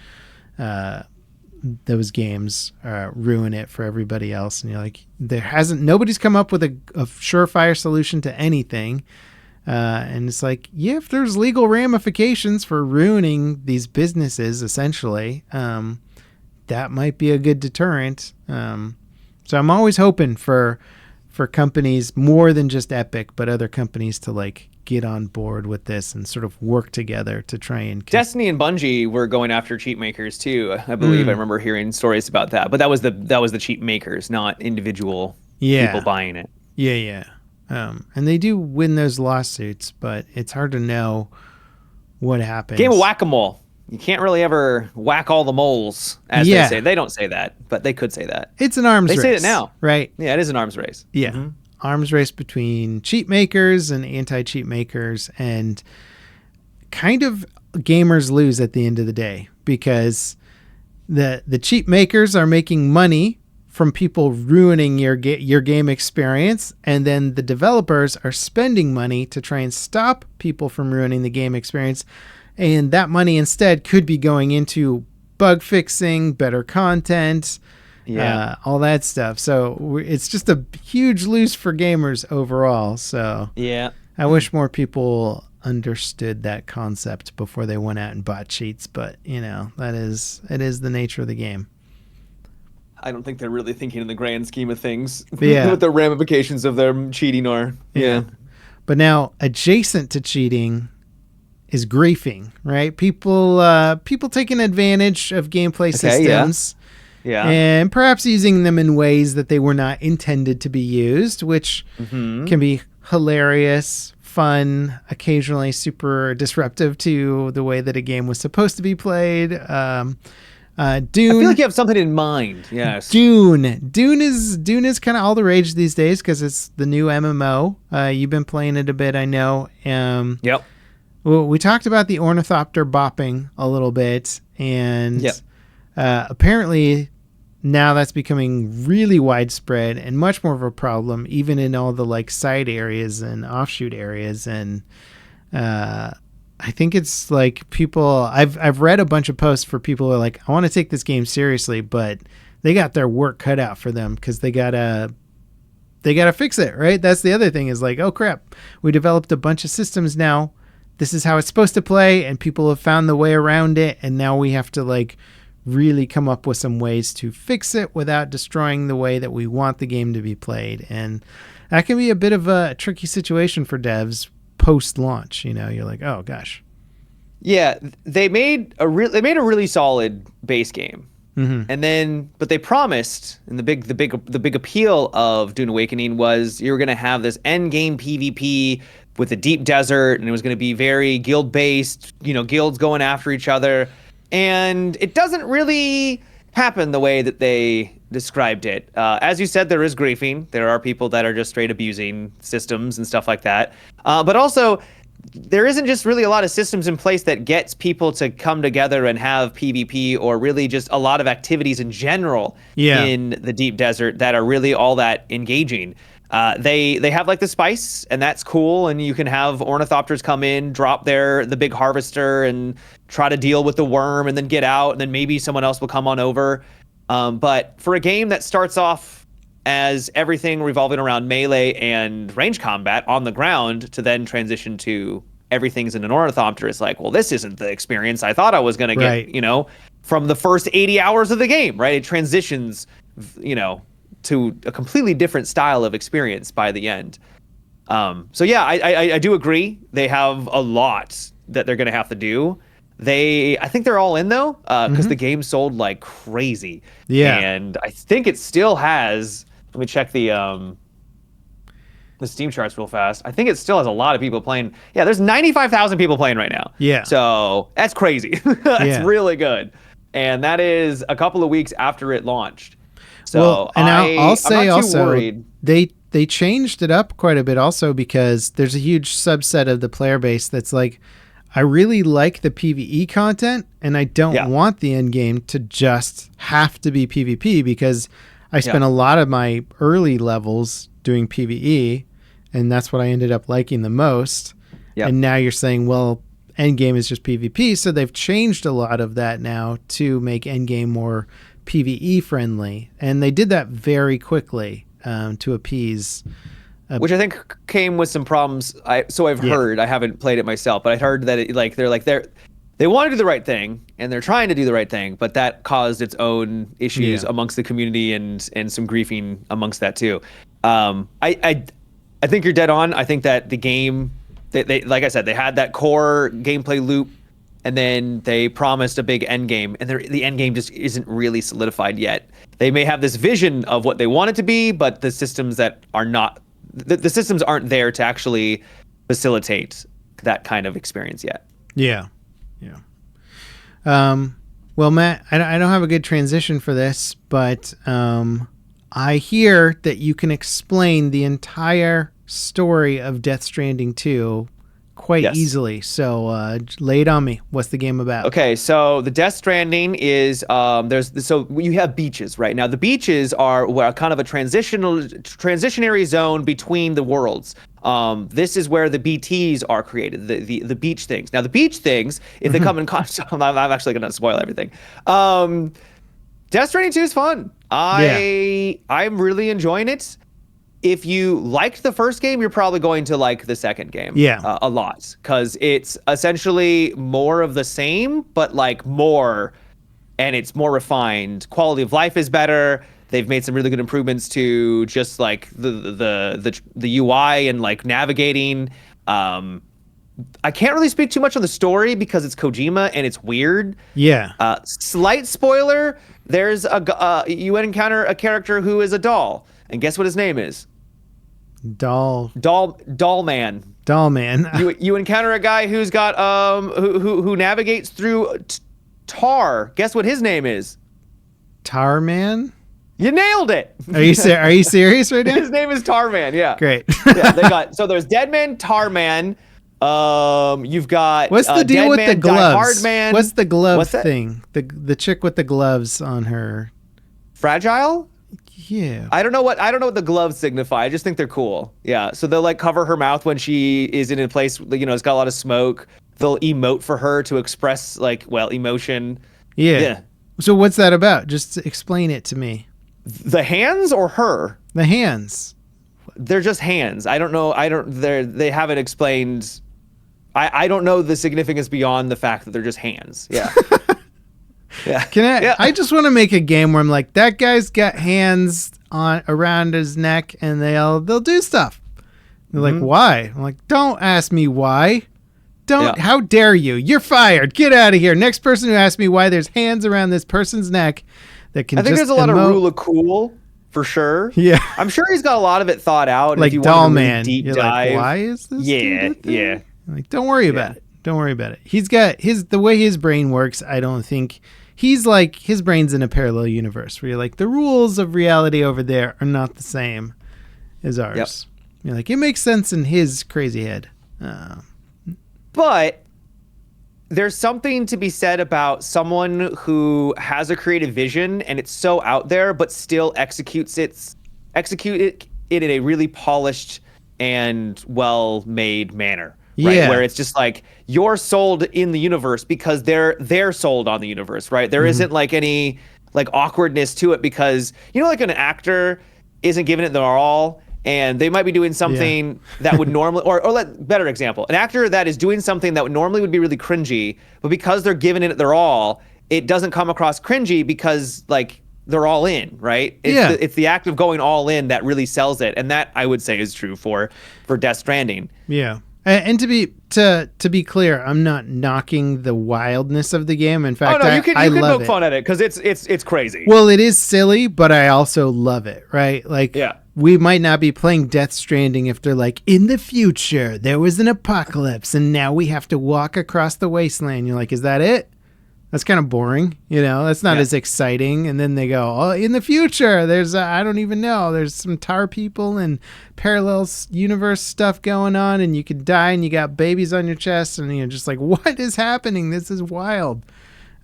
those games ruin it for everybody else. And you're like, nobody's come up with a surefire solution to anything. And it's like, yeah, if there's legal ramifications for ruining these businesses, essentially, that might be a good deterrent. So I'm always hoping for companies more than just Epic, but other companies to like get on board with this and sort of work together to try and Destiny and Bungie were going after cheat makers too. I believe I remember hearing stories about that, but that was the cheat makers, not individual people buying it. Yeah. And they do win those lawsuits, but it's hard to know what happens. Game of whack-a-mole. You can't really ever whack all the moles, as they say. They don't say that, but they could say that. It's an arms race. They say it now. Right? Yeah, it is an arms race. Yeah. Mm-hmm. Arms race between cheat makers and anti-cheat makers, and kind of gamers lose at the end of the day, because the cheat makers are making money from people ruining your game experience, and then the developers are spending money to try and stop people from ruining the game experience. And that money instead could be going into bug fixing, better content, all that stuff. So it's just a huge lose for gamers overall. So yeah, I wish more people understood that concept before they went out and bought cheats. But it is the nature of the game. I don't think they're really thinking in the grand scheme of things. Yeah. What the ramifications of their cheating are. Yeah. But now, adjacent to cheating is griefing, right? People taking advantage of gameplay systems, and perhaps using them in ways that they were not intended to be used, which can be hilarious, fun, occasionally super disruptive to the way that a game was supposed to be played. Dune. I feel like you have something in mind. Yes. Dune is kind of all the rage these days because it's the new MMO. You've been playing it a bit, I know. Yep. Well, we talked about the ornithopter bopping a little bit, and apparently now that's becoming really widespread and much more of a problem, even in all the like side areas and offshoot areas. And I think it's like people. I've read a bunch of posts for people who are like, I want to take this game seriously, but they got their work cut out for them because they gotta fix it, right? That's the other thing is like, oh crap, we developed a bunch of systems now. This is how it's supposed to play, and people have found the way around it, and now we have to like really come up with some ways to fix it without destroying the way that we want the game to be played. And that can be a bit of a tricky situation for devs post-launch. You're like, oh gosh. Yeah, they made a really solid base game. And then, but they promised, and the big appeal of Dune Awakening was you were going to have this end game PvP with a deep desert, and it was going to be very guild based, guilds going after each other. And it doesn't really happen the way that they described it. As you said, there is griefing. There are people that are just straight abusing systems and stuff like that. But also, there isn't just really a lot of systems in place that gets people to come together and have PvP, or really just a lot of activities in general in the deep desert that are really all that engaging. They have like the spice, and that's cool, and you can have ornithopters come in, drop the big harvester, and try to deal with the worm, and then get out, and then maybe someone else will come on over. But for a game that starts off as everything revolving around melee and range combat on the ground, to then transition to everyth's in an ornithopter, it's like, well, this isn't the experience I thought I was going to get, from the first 80 hours of the game, right? It transitions, to a completely different style of experience by the end. So yeah, I do agree. They have a lot that they're going to have to do. I think they're all in though, because the game sold like crazy. Yeah. And I think it still has, let me check the Steam charts real fast. I think it still has a lot of people playing. Yeah, there's 95,000 people playing right now. Yeah. So that's crazy. That's really good. And that is a couple of weeks after it launched. So and I'll say also, they changed it up quite a bit also, because there's a huge subset of the player base that's like, I really like the PvE content, and I don't want the end game to just have to be PvP, because I spent a lot of my early levels doing PvE, and that's what I ended up liking the most. And now you're saying, well, end game is just PvP, so they've changed a lot of that now to make end game more PvE friendly, and they did that very quickly to appease. Which I think came with some problems. I've heard. I haven't played it myself, but I heard that they want to do the right thing, and they're trying to do the right thing, but that caused its own issues amongst the community and some griefing amongst that too. I think you're dead on. I think that the game, they like I said, they had that core gameplay loop, and then they promised a big end game, and the end game just isn't really solidified yet. They may have this vision of what they want it to be, but the systems that are not. The systems aren't there to actually facilitate that kind of experience yet. Yeah. Well, Matt, I don't have a good transition for this, but I hear that you can explain the entire story of Death Stranding 2 quite easily. So lay it on me. What's the game about? Okay, so the Death Stranding is so you have beaches right now. The beaches are kind of a transitionary zone between the worlds. This is where the BTs are created, the beach things. Now the beach things, if they come in contact, I'm actually going to spoil everything. Death Stranding 2 is fun. I'm really enjoying it. If you liked the first game, you're probably going to like the second game a lot, because it's essentially more of the same, but like more, and it's more refined. Quality of life is better. They've made some really good improvements to just like the UI and like navigating. I can't really speak too much on the story because it's Kojima and it's weird. Slight spoiler: there's you encounter a character who is a doll, and guess what his name is? Doll man. You encounter a guy who's got who navigates through tar. Guess what his name is? Tar Man. You nailed it. Are you serious right now? His name is Tar Man. Yeah. Great. So there's Dead Man, Tar Man. You've got what's the deal Dead with Man, the gloves? Hard Man. What's the glove thing? The chick with the gloves on her. Fragile. Yeah. I don't know what the gloves signify. I just think they're cool. Yeah. So they'll like cover her mouth when she is in a place, it's got a lot of smoke. They'll emote for her to express emotion. Yeah. So what's that about? Just explain it to me. The hands or her? The hands. They're just hands. I don't know. They haven't explained. I don't know the significance beyond the fact that they're just hands. Yeah. I just want to make a game where I'm like, that guy's got hands around his neck, and they'll do stuff. They're like, why? I'm like, don't ask me why. How dare you? You're fired. Get out of here. Next person who asks me why there's hands around this person's neck that can. I think there's a lot of rule of cool for sure. Yeah, I'm sure he's got a lot of it thought out. Like if you Doll really Man. Deep You're dive. Like, why is this? Yeah. Like, don't worry about it. Don't worry about it. He's got the way his brain works. I don't think he's like, his brain's in a parallel universe where you're like, the rules of reality over there are not the same as ours. Yep. You're like, it makes sense in his crazy head. But there's something to be said about someone who has a creative vision and it's so out there, but still execute it in a really polished and well-made manner. Right? Yeah. Where it's just like, you're sold in the universe because they're sold on the universe, right? There isn't like any like awkwardness to it, because like an actor isn't giving it their all, and they might be doing something that would normally, better example, an actor that is doing something that would normally be really cringy, but because they're giving it their all, it doesn't come across cringy because like they're all in, right? It's the act of going all in that really sells it, and that I would say is true for Death Stranding. Yeah. And to be clear, I'm not knocking the wildness of the game. In fact, you can poke fun at it because it's crazy. Well, it is silly, but I also love it, right? Like, we might not be playing Death Stranding if they're like, in the future there was an apocalypse and now we have to walk across the wasteland. You're like, is that it? That's kind of boring, That's not as exciting. And then they go, oh, in the future, there's I don't even know. There's some tar people and parallel universe stuff going on, and you could die, and you got babies on your chest, and you're just like, what is happening? This is wild.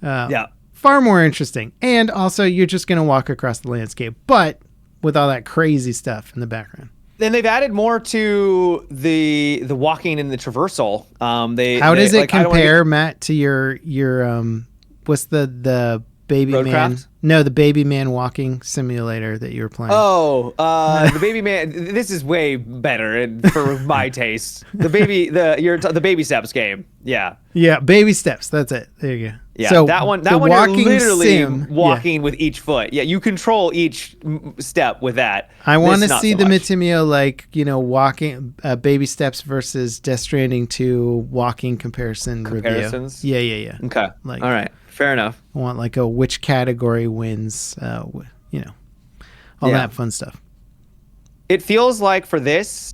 Far more interesting. And also, you're just going to walk across the landscape, but with all that crazy stuff in the background. Then they've added more to the walking and the traversal. How does it compare, Matt, to your what's the baby Roadcraft? Man? No, the baby man walking simulator that you were playing. Oh, the baby man. This is way better for my taste. The baby steps game. Yeah. Yeah, baby steps. That's it. There you go. Yeah, so that one you're literally walking with each foot. Yeah, you control each step with that. I want to see the Mitimio, walking baby steps versus Death Stranding 2 walking comparisons. Review. Yeah. Okay. All right. Fair enough. I want a which category wins, all that fun stuff. It feels like for this,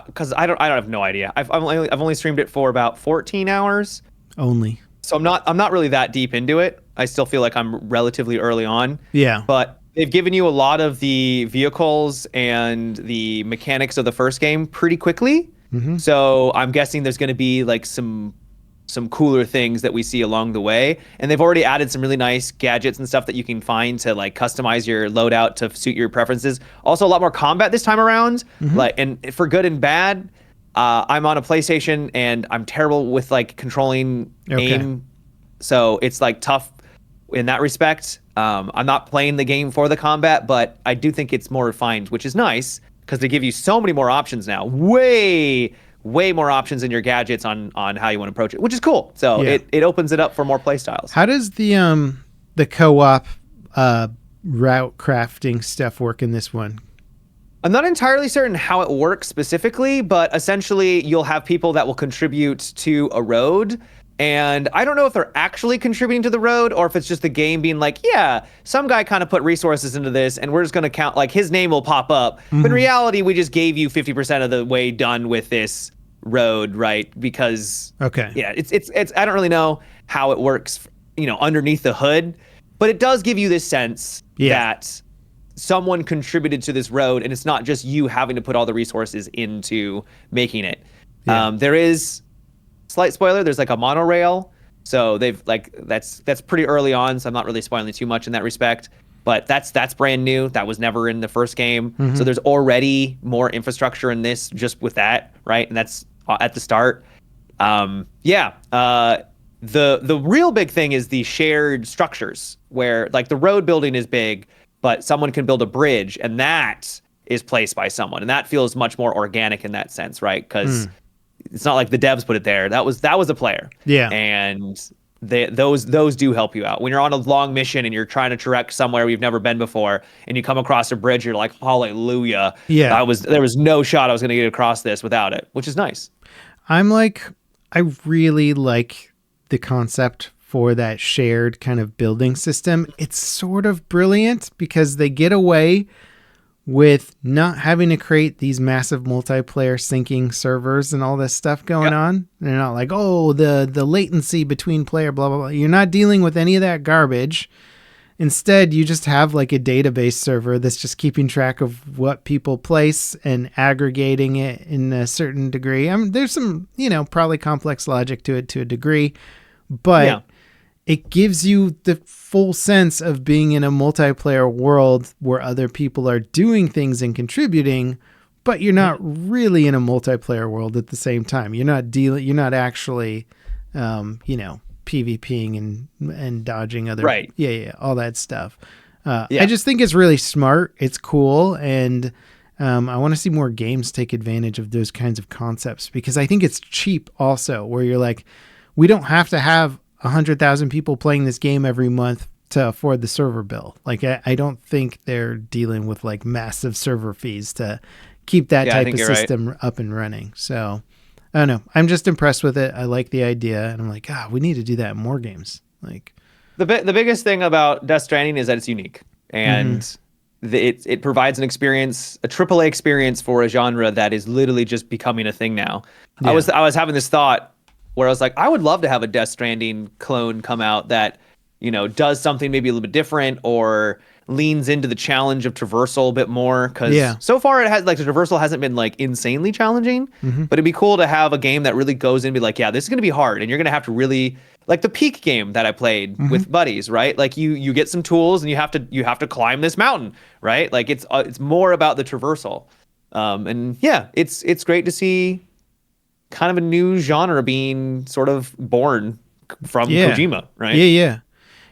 because I don't have no idea. I've only streamed it for about 14 hours. Only. So I'm not really that deep into it. I still feel like I'm relatively early on. Yeah. But they've given you a lot of the vehicles and the mechanics of the first game pretty quickly. Mm-hmm. So I'm guessing there's going to be some cooler things that we see along the way. And they've already added some really nice gadgets and stuff that you can find to customize your loadout to suit your preferences. Also a lot more combat this time around. Mm-hmm. And for good and bad. I'm on a PlayStation and I'm terrible with controlling aim. So it's tough in that respect. I'm not playing the game for the combat, but I do think it's more refined, which is nice because they give you so many more options now. Way more options in your gadgets on how you want to approach it, which is cool. So it opens it up for more play styles. How does the co-op route crafting stuff work in this one? I'm not entirely certain how it works specifically, but essentially you'll have people that will contribute to a road. And I don't know if they're actually contributing to the road or if it's just the game being some guy kind of put resources into this and we're just going to count, his name will pop up. Mm-hmm. But in reality, we just gave you 50% of the way done with this road, right? Because it's I don't really know how it works, underneath the hood, but it does give you this sense that someone contributed to this road and it's not just you having to put all the resources into making it. There is slight spoiler, there's a monorail, so they've that's pretty early on, so I'm not really spoiling too much in that respect, but that's brand new. That was never in the first game. Mm-hmm. So there's already more infrastructure in this just with that, right? And that's at the start. The real big thing is the shared structures where the road building is big, but someone can build a bridge and that is placed by someone. And that feels much more organic in that sense, right? Because it's not like the devs put it there. That was a player. Yeah. And those do help you out. When you're on a long mission and you're trying to trek somewhere we've never been before and you come across a bridge, you're like, hallelujah. Yeah. There was no shot I was going to get across this without it, which is nice. I really like the concept for that shared kind of building system. It's sort of brilliant because they get away with not having to create these massive multiplayer syncing servers and all this stuff going on. They're not like, the latency between player, blah, blah, blah. You're not dealing with any of that garbage. Instead, you just have a database server that's just keeping track of what people place and aggregating it in a certain degree. There's some, probably complex logic to it to a degree, but it gives you the full sense of being in a multiplayer world where other people are doing things and contributing, but you're not really in a multiplayer world at the same time. You're not actually, PvPing and dodging other, right? All that stuff. I just think it's really smart. It's cool, and I want to see more games take advantage of those kinds of concepts because I think it's cheap. Also, where you're we don't have to have 100,000 people playing this game every month to afford the server bill. I don't think they're dealing with massive server fees to keep that type of system up and running. So I don't know. I'm just impressed with it. I like the idea, and I'm we need to do that in more games. The biggest thing about Death Stranding is that it's unique, and it provides an experience, a AAA experience for a genre that is literally just becoming a thing now. Yeah. I was having this thought where I was I would love to have a Death Stranding clone come out that does something maybe a little bit different or leans into the challenge of traversal a bit more. Because Yeah. so far it has like the traversal hasn't been like insanely challenging, but it'd be cool to have a game that really goes in and be like, yeah, this is gonna be hard, and you're gonna have to really like the Peak game that I played with buddies, right? Like you get some tools and you have to climb this mountain, right? Like it's more about the traversal, and yeah, it's great to see kind of a new genre being sort of born from Kojima, right? Yeah.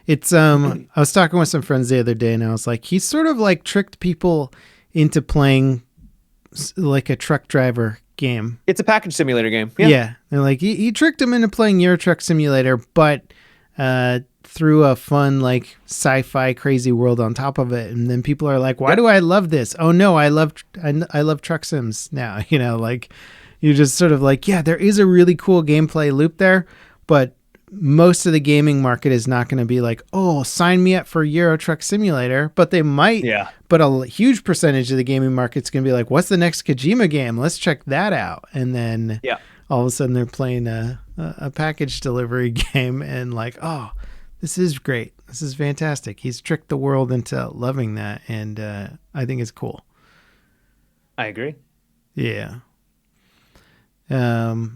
It's I was talking with some friends the other day, and I was like, he's sort of like tricked people into playing like a truck driver game. It's a package simulator game. Yeah. And like he tricked them into playing Euro Truck Simulator, but through a fun like sci-fi crazy world on top of it. And then people are like, why do I love this? Oh no, I love truck sims now. Like you're just sort of like, yeah, there is a really cool gameplay loop there, but most of the gaming market is not going to be like, oh, sign me up for Euro Truck Simulator, but they might. Yeah. But a huge percentage of the gaming market's going to be like, what's the next Kojima game? Let's check that out. And then all of a sudden they're playing a package delivery game and like, oh, this is great. This is fantastic. He's tricked the world into loving that. And I think it's cool. I agree. Yeah. Let's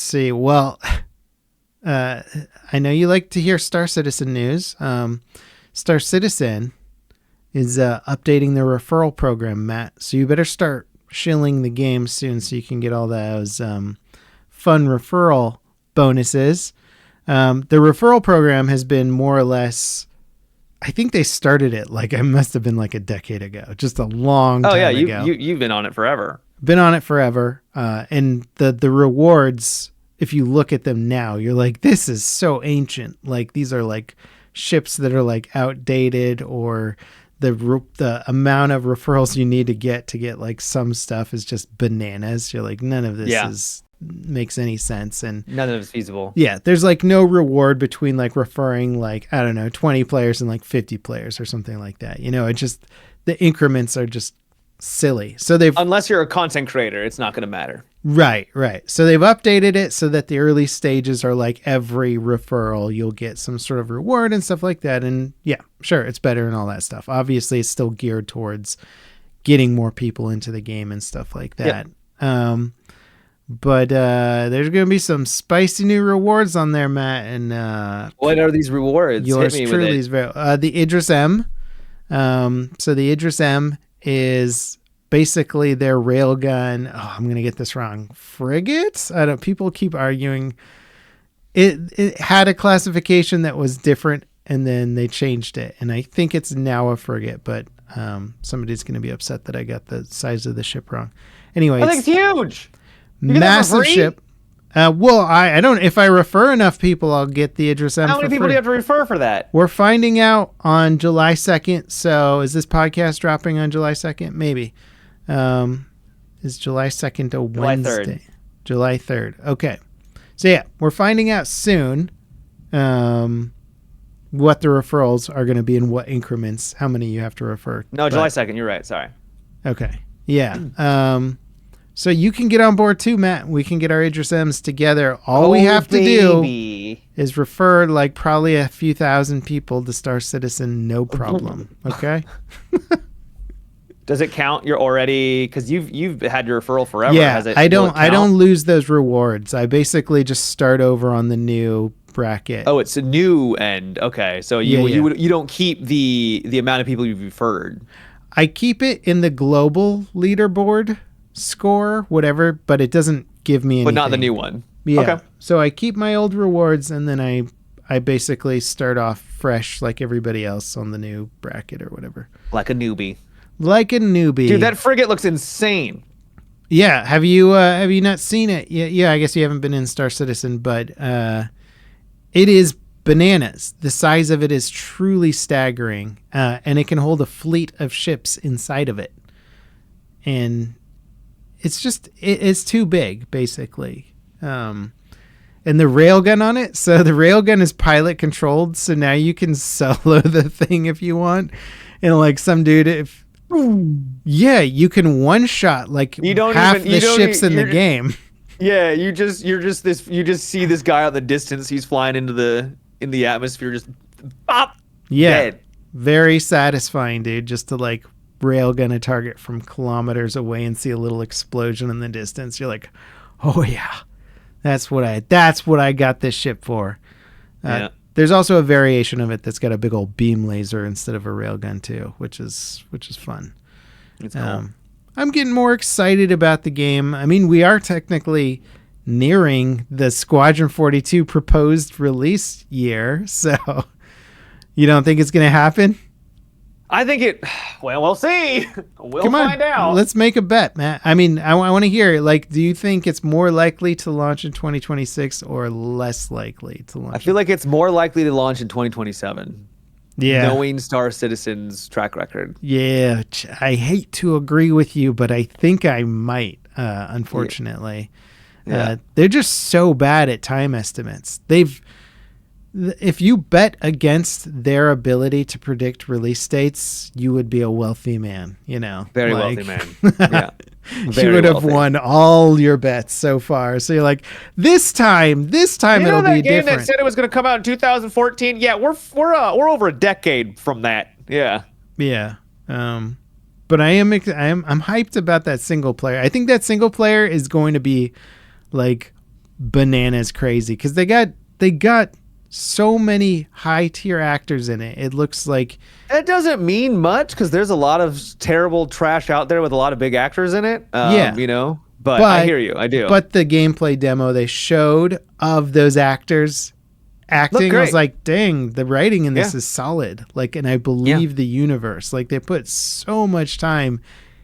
see. Well, I know you like to hear Star Citizen news. Star Citizen is updating their referral program, Matt. So you better start shilling the game soon so you can get all those fun referral bonuses. The referral program has been more or less, I think they started it like it must have been like a decade ago, just a long time ago. You've been on it forever. Been on it forever. And the rewards, if you look at them now, you're like, this is so ancient. Like these are like ships that are like outdated, or the amount of referrals you need to get like some stuff is just bananas. You're like, none of this makes any sense. And none of it's feasible. Yeah. There's like no reward between like referring like, I don't know, 20 players and like 50 players or something like that. It just, the increments are just silly. So unless you're a content creator, it's not going to matter. Right. So they've updated it so that the early stages are like every referral you'll get some sort of reward and stuff like that. And yeah, sure, it's better and all that stuff. Obviously, it's still geared towards getting more people into the game and stuff like that. Yep. But there's going to be some spicy new rewards on there, Matt. And what are these rewards? Yours truly is the Idris M. So the Idris M is basically their railgun. Oh, I'm going to get this wrong. Frigates? People keep arguing. It had a classification that was different, and then they changed it. And I think it's now a frigate, but somebody's going to be upset that I got the size of the ship wrong. Anyway, I think it's huge. Massive ship. Well, I don't. If I refer enough people, I'll get the Idris M. How many people do you have to refer for that? We're finding out on July 2nd. So is this podcast dropping on July 2nd? Maybe. Is July 2nd a Wednesday? July 3rd. Okay. So yeah, we're finding out soon what the referrals are going to be in what increments, how many you have to refer. No, July 2nd. You're right. Sorry. Okay. Yeah. So you can get on board too, Matt. We can get our Idris M's together. All we have to do is refer like probably a few thousand people to Star Citizen, no problem. Okay. Does it count? You're already, because you've had your referral forever. Yeah, I don't lose those rewards. I basically just start over on the new bracket. Oh, it's a new end. Okay, so you don't keep the amount of people you've referred. I keep it in the global leaderboard score, whatever, but it doesn't give me anything. But not the new one. Yeah. Okay. So I keep my old rewards, and then I basically start off fresh like everybody else on the new bracket or whatever. Like a newbie. Dude, that frigate looks insane. Yeah. Have you not seen it? Yeah. I guess you haven't been in Star Citizen, but it is bananas. The size of it is truly staggering, and it can hold a fleet of ships inside of it. And it's too big, basically. And the railgun on it, so the railgun is pilot controlled, so now you can solo the thing if you want. And like some dude, you can one shot like half the ships in the game. Yeah, you just see this guy out in the distance. He's flying into the in the atmosphere, just bop, Yeah. dead. Very satisfying, dude, just to like railgun a target from kilometers away and see a little explosion in the distance. You're like, oh yeah, that's what I got this ship for. Yeah. There's also a variation of it that's got a big old beam laser instead of a railgun too, which is fun. It's cool. I'm getting more excited about the game. I mean, we are technically nearing the Squadron 42 proposed release year, so you don't think it's going to happen? I think it. Well, we'll see. We'll Come on, find out. let's make a bet, Matt. I mean, I want to hear. Like, do you think it's more likely to launch in 2026 or less likely to launch? I feel like it's more likely to launch in 2027. Yeah. Knowing Star Citizen's track record. Yeah, I hate to agree with you, but I think I might. Unfortunately, Yeah. they're just so bad at time estimates. If you bet against their ability to predict release dates, you would be a wealthy man. You know, Very wealthy man. Yeah. You would have won all your bets so far. So you're like, this time You know it'll that be game different. that said it was going to come out in 2014? Yeah, we're over a decade from that. Yeah. Yeah. But I'm hyped about that single player. I think that single player is going to be like bananas crazy because they got so many high tier actors in it. It looks like That doesn't mean much because there's a lot of terrible trash out there with a lot of big actors in it. Yeah. You know, but I hear you. I do. But the gameplay demo they showed of those actors acting, I was great. like, dang, the writing in this Yeah. is solid. Like, and I believe the universe. Like, they put so much time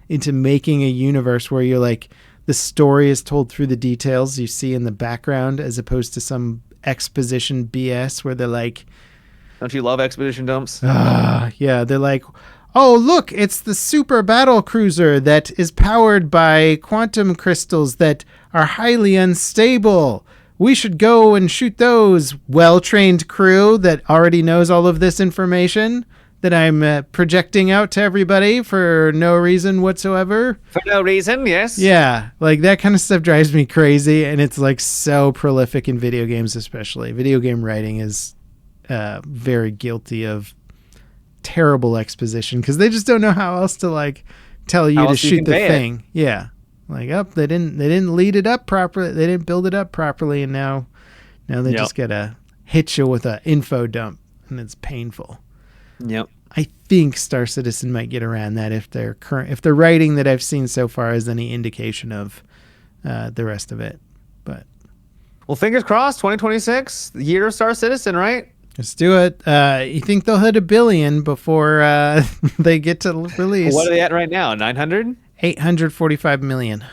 into making a universe where you're like, the story is told through the details you see in the background as opposed to some exposition BS where they're like, Don't you love exposition dumps? yeah, they're like, oh, look, it's the super battle cruiser that is powered by quantum crystals that are highly unstable. We should go and shoot those. Well-trained crew that already knows all of this information that I'm projecting out to everybody for no reason whatsoever. For no reason, yes. Yeah, like that kind of stuff drives me crazy, and it's like so prolific in video games especially. Video game writing is very guilty of terrible exposition because they just don't know how else to like tell you How to else you shoot the convey it. thing. Yeah, like they didn't lead it up properly. They didn't build it up properly, and now they Yep. just gotta hit you with an info dump, and it's painful. Yep. I think Star Citizen might get around that if the writing that I've seen so far is any indication of the rest of it. But Well, fingers crossed. 2026, the year of Star Citizen, right? let's do it. You think they'll hit 1 billion before they get to release? What are they at right now? 900? 845 million.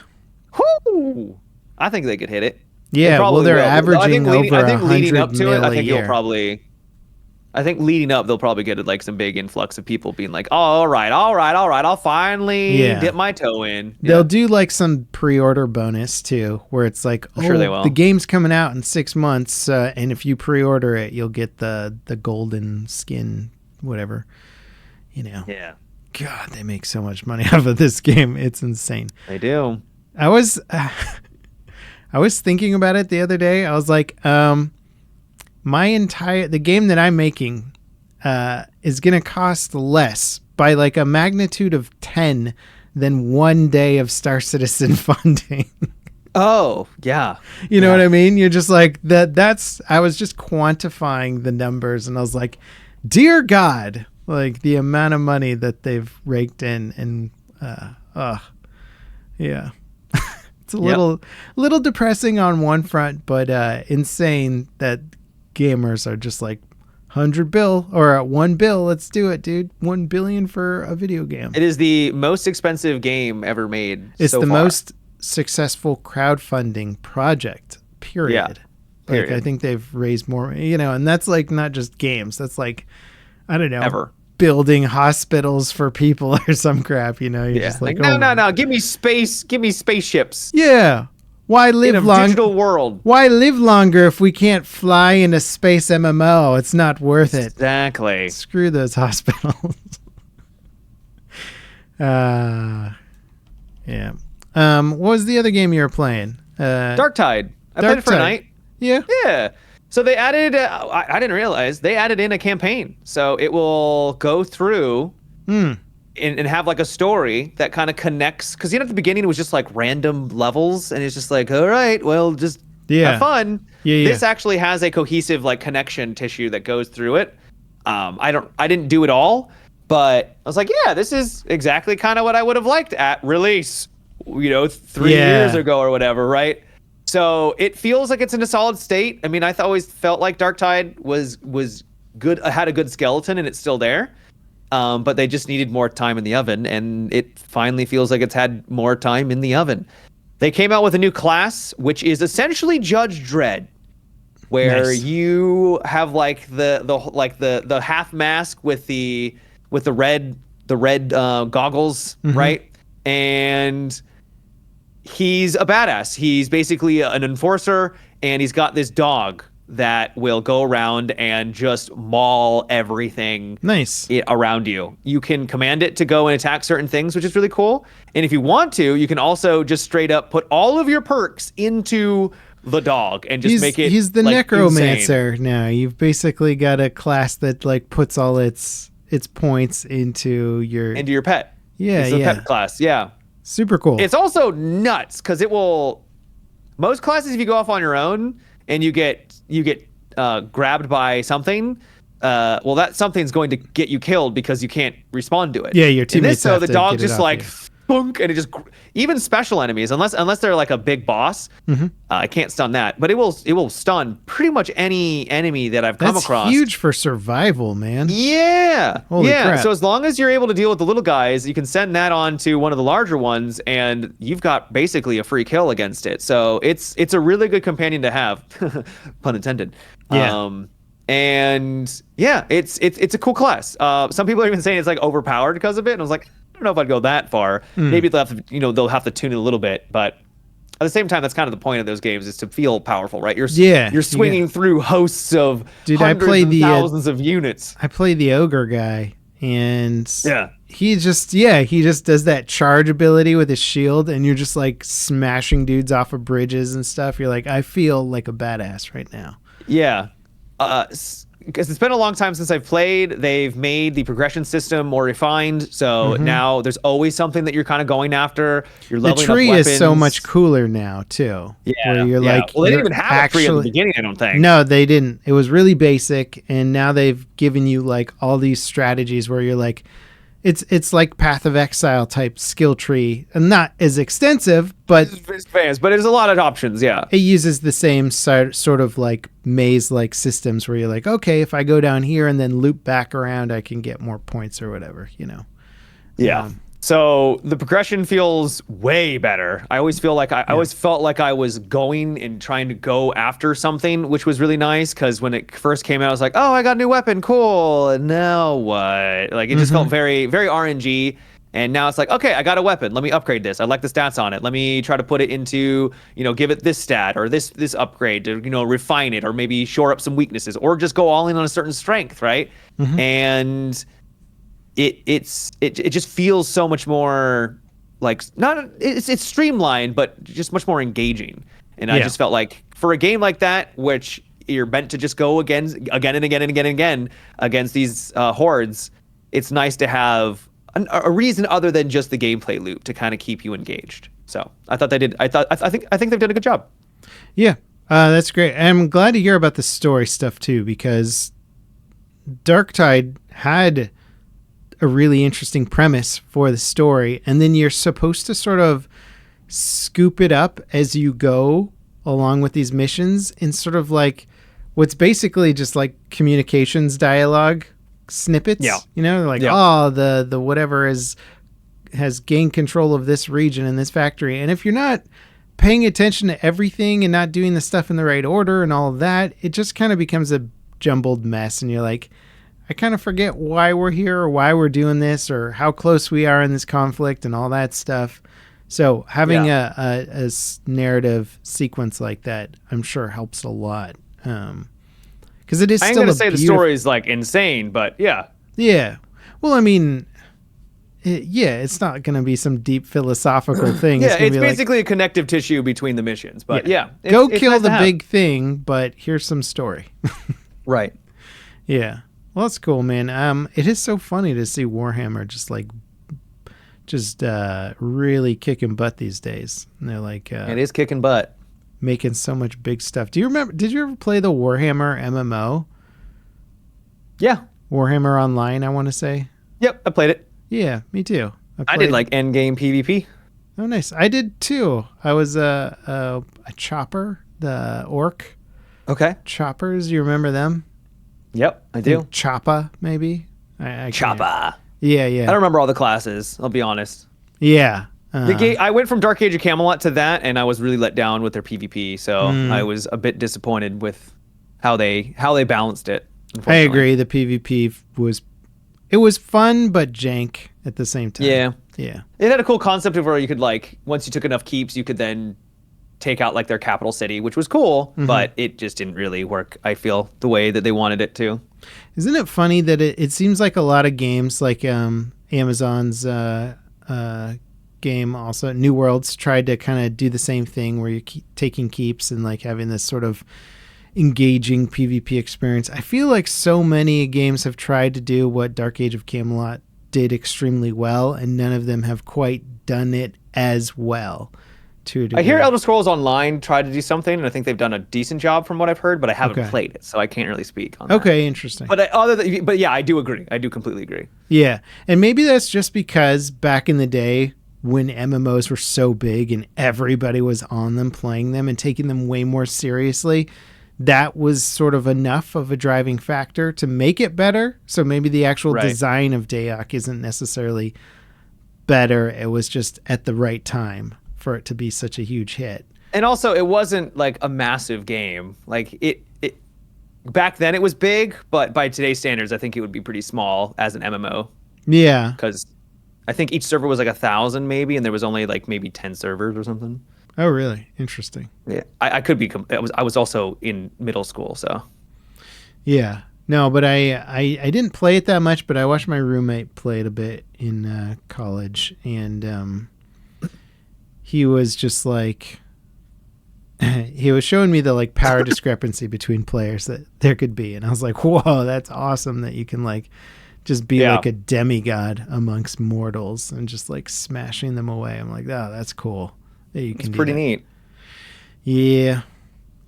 Whoo! I think they could hit it. Yeah, well, they're averaging over I think leading up 100 to it, mil I a think year. I think leading up, they'll probably get like some big influx of people being like, oh, all right, I'll finally dip my toe in. Yeah. They'll do like some pre-order bonus too, where it's like, oh, Sure they will. the game's coming out in 6 months, and if you pre-order it, you'll get the golden skin, whatever. You know. Yeah, God, they make so much money off of this game. It's insane. they do. I was thinking about it the other day. I was like, the game that I'm making is going to cost less by like a magnitude of 10 than 1 day of Star Citizen funding. Oh, yeah. You know what I mean? You're just like I was just quantifying the numbers and I was like, dear God, like the amount of money that they've raked in and yeah. It's a little depressing on one front, but insane that gamers are just like 100 bill or 1 bill. Let's do it, dude. 1 billion for a video game. It is the most expensive game ever made. It's so the far. most successful crowdfunding project, period. Yeah, period. Like I think they've raised more, and that's like not just games. That's like, I don't know, Ever. building hospitals for people or some crap, You're just like, no, give me space, give me spaceships. Yeah. Why In live a long? digital world. Why live longer if we can't fly in a space MMO? It's not worth it. Exactly. Screw those hospitals. Yeah. What was the other game you were playing? Dark Tide. I Dark played it for a Tide. night. Yeah. Yeah. So they added, I didn't realize they added in a campaign. So it will go through Hmm. and have like a story that kind of connects. Because at the beginning it was just like random levels, and it's just like, all right, well, just have Yeah. fun. Yeah. Yeah. This actually has a cohesive like connection tissue that goes through it. I didn't do it all, but I was like, yeah, this is exactly kind of what I would have liked at release, 3 years Yeah. ago or whatever, right? So it feels like it's in a solid state. I mean, always felt like Dark Tide was good, had a good skeleton, and it's still there. But they just needed more time in the oven, and it finally feels like it's had more time in the oven. They came out with a new class, which is essentially Judge Dredd, where Nice. you have like the half mask with the red goggles, Mm-hmm. right? And he's a badass. He's basically an enforcer, and he's got this dog that will go around and just maul everything Nice. around you. You can command it to go and attack certain things, which is really cool. And if you want to, you can also just straight up put all of your perks into the dog and just make it He's the like necromancer insane. now. You've basically got a class that like puts all its points into your Into your pet. yeah, It's a yeah. pet class. Yeah. Super cool. It's also nuts because it will. Most classes, if you go off on your own and you get grabbed by something, well, that something's going to get you killed because you can't respond to it. Yeah, your In this, teammates so have the to dog get it just off like you. thunk, and it just even special enemies, unless they're like a big boss, I can't stun that. But it will stun pretty much any enemy that I've come That's across. huge for survival, man. Yeah. Holy yeah. crap. So as long as you're able to deal with the little guys, you can send that on to one of the larger ones, and you've got basically a free kill against it. So it's a really good companion to have, pun intended. Yeah. And yeah, it's a cool class. Some people are even saying it's like overpowered because of it, and I was like, I don't know if I'd go that far. Maybe they'll have to, they'll have to tune it a little bit, but at the same time, that's kind of the point of those games is to feel powerful, right? You're swinging through hosts of Dude, hundreds and thousands of units. I play the ogre guy, and Yeah. he just does that charge ability with his shield, and you're just like smashing dudes off of bridges and stuff. You're like, I feel like a badass right now. Yeah. Because it's been a long time since I've played. They've made the progression system more refined. So now there's always something that you're kind of going after. You're The leveling tree up weapons. is so much cooler now too. Yeah. Where you're like, well, they didn't you're even have a tree at the beginning, I don't think. No, they didn't. It was really basic, and now they've given you like all these strategies where you're like, it's like Path of Exile type skill tree, and not as extensive, but It's fans, but there's a lot of options. Yeah. it uses the same sort of like maze-like systems where you're like, okay, if I go down here and then loop back around, I can get more points or whatever, Yeah. So the progression feels way better. I always feel like I always felt like I was going and trying to go after something, which was really nice because when it first came out, I was like, oh, I got a new weapon, cool. And now what? Like it just felt very, very RNG. And now it's like, okay, I got a weapon. Let me upgrade this. I like the stats on it. Let me try to put it into, give it this stat or this upgrade to, refine it or maybe shore up some weaknesses or just go all in on a certain strength, right? And it just feels so much more like it's streamlined, but just much more engaging. And I just felt like for a game like that, which you're meant to just go again and again and again and again against these hordes, it's nice to have a reason other than just the gameplay loop to kind of keep you engaged. So I thought they did. I think they've done a good job. Yeah, that's great. I'm glad to hear about the story stuff too, because Darktide had a really interesting premise for the story, and then you're supposed to sort of scoop it up as you go along with these missions in sort of like what's basically just like communications dialogue snippets. Like, oh, the whatever has gained control of this region and this factory, and if you're not paying attention to everything and not doing the stuff in the right order and all of that, it just kind of becomes a jumbled mess, and you're like, I kind of forget why we're here or why we're doing this or how close we are in this conflict and all that stuff. So having a narrative sequence like that, I'm sure helps a lot. Because it is I ain't still gonna say the story is like insane, but yeah. Yeah. Well, I mean, it's not going to be some deep philosophical thing. Yeah, gonna it's be basically a connective tissue between the missions. But yeah, go it's kill nice the to have. big thing, but here's some story. Right. Yeah. Well, that's cool, man. It is so funny to see Warhammer just really kicking butt these days. And they're like, It is kicking butt. making so much big stuff. Do you remember? Did you ever play the Warhammer MMO? Yeah. Warhammer Online, I want to say. Yep, I played it. Yeah, me too. I did like end game PvP. Oh, nice. I did too. I was a chopper, the orc Okay. choppers. You remember them? Yep, I do. Choppa, maybe. I can't- Choppa. Yeah, I yeah, don't remember all the classes. I'll be honest. yeah. I went from Dark Age of Camelot to that, and I was really let down with their PvP. So I was a bit disappointed with how they balanced it. I agree. The PvP was fun, but jank at the same time. Yeah. Yeah. It had a cool concept of where you could like once you took enough keeps, you could then take out like their capital city, which was cool, but it just didn't really work. I feel the way that they wanted it to. Isn't it funny that it seems like a lot of games like Amazon's game also New Worlds tried to kind of do the same thing where you're taking keeps and like having this sort of engaging PvP experience. I feel like so many games have tried to do what Dark Age of Camelot did extremely well, and none of them have quite done it as well. I hear Elder Scrolls Online tried to do something, and I think they've done a decent job from what I've heard, but I haven't played it, so I can't really speak on that. Okay, interesting. But yeah, I do agree. I do completely agree. Yeah, and maybe that's just because back in the day when MMOs were so big and everybody was on them, playing them, and taking them way more seriously, that was sort of enough of a driving factor to make it better. So maybe the actual design of Dayak isn't necessarily better. It was just at the right time for it to be such a huge hit. And also, it wasn't like a massive game. Like it back then it was big, but by today's standards, I think it would be pretty small as an MMO. Yeah, because I think each server was like 1,000 maybe, and there was only like maybe 10 servers or something. Oh, really? Interesting. Yeah, I could be. I was also in middle school, so. Yeah, no, but I didn't play it that much, but I watched my roommate play it a bit in college, and he was just like, he was showing me the like power discrepancy between players that there could be, and I was like, whoa, that's awesome that you can like just be like a demigod amongst mortals and just like smashing them away. I'm like, oh, that's cool. It's pretty neat. Yeah.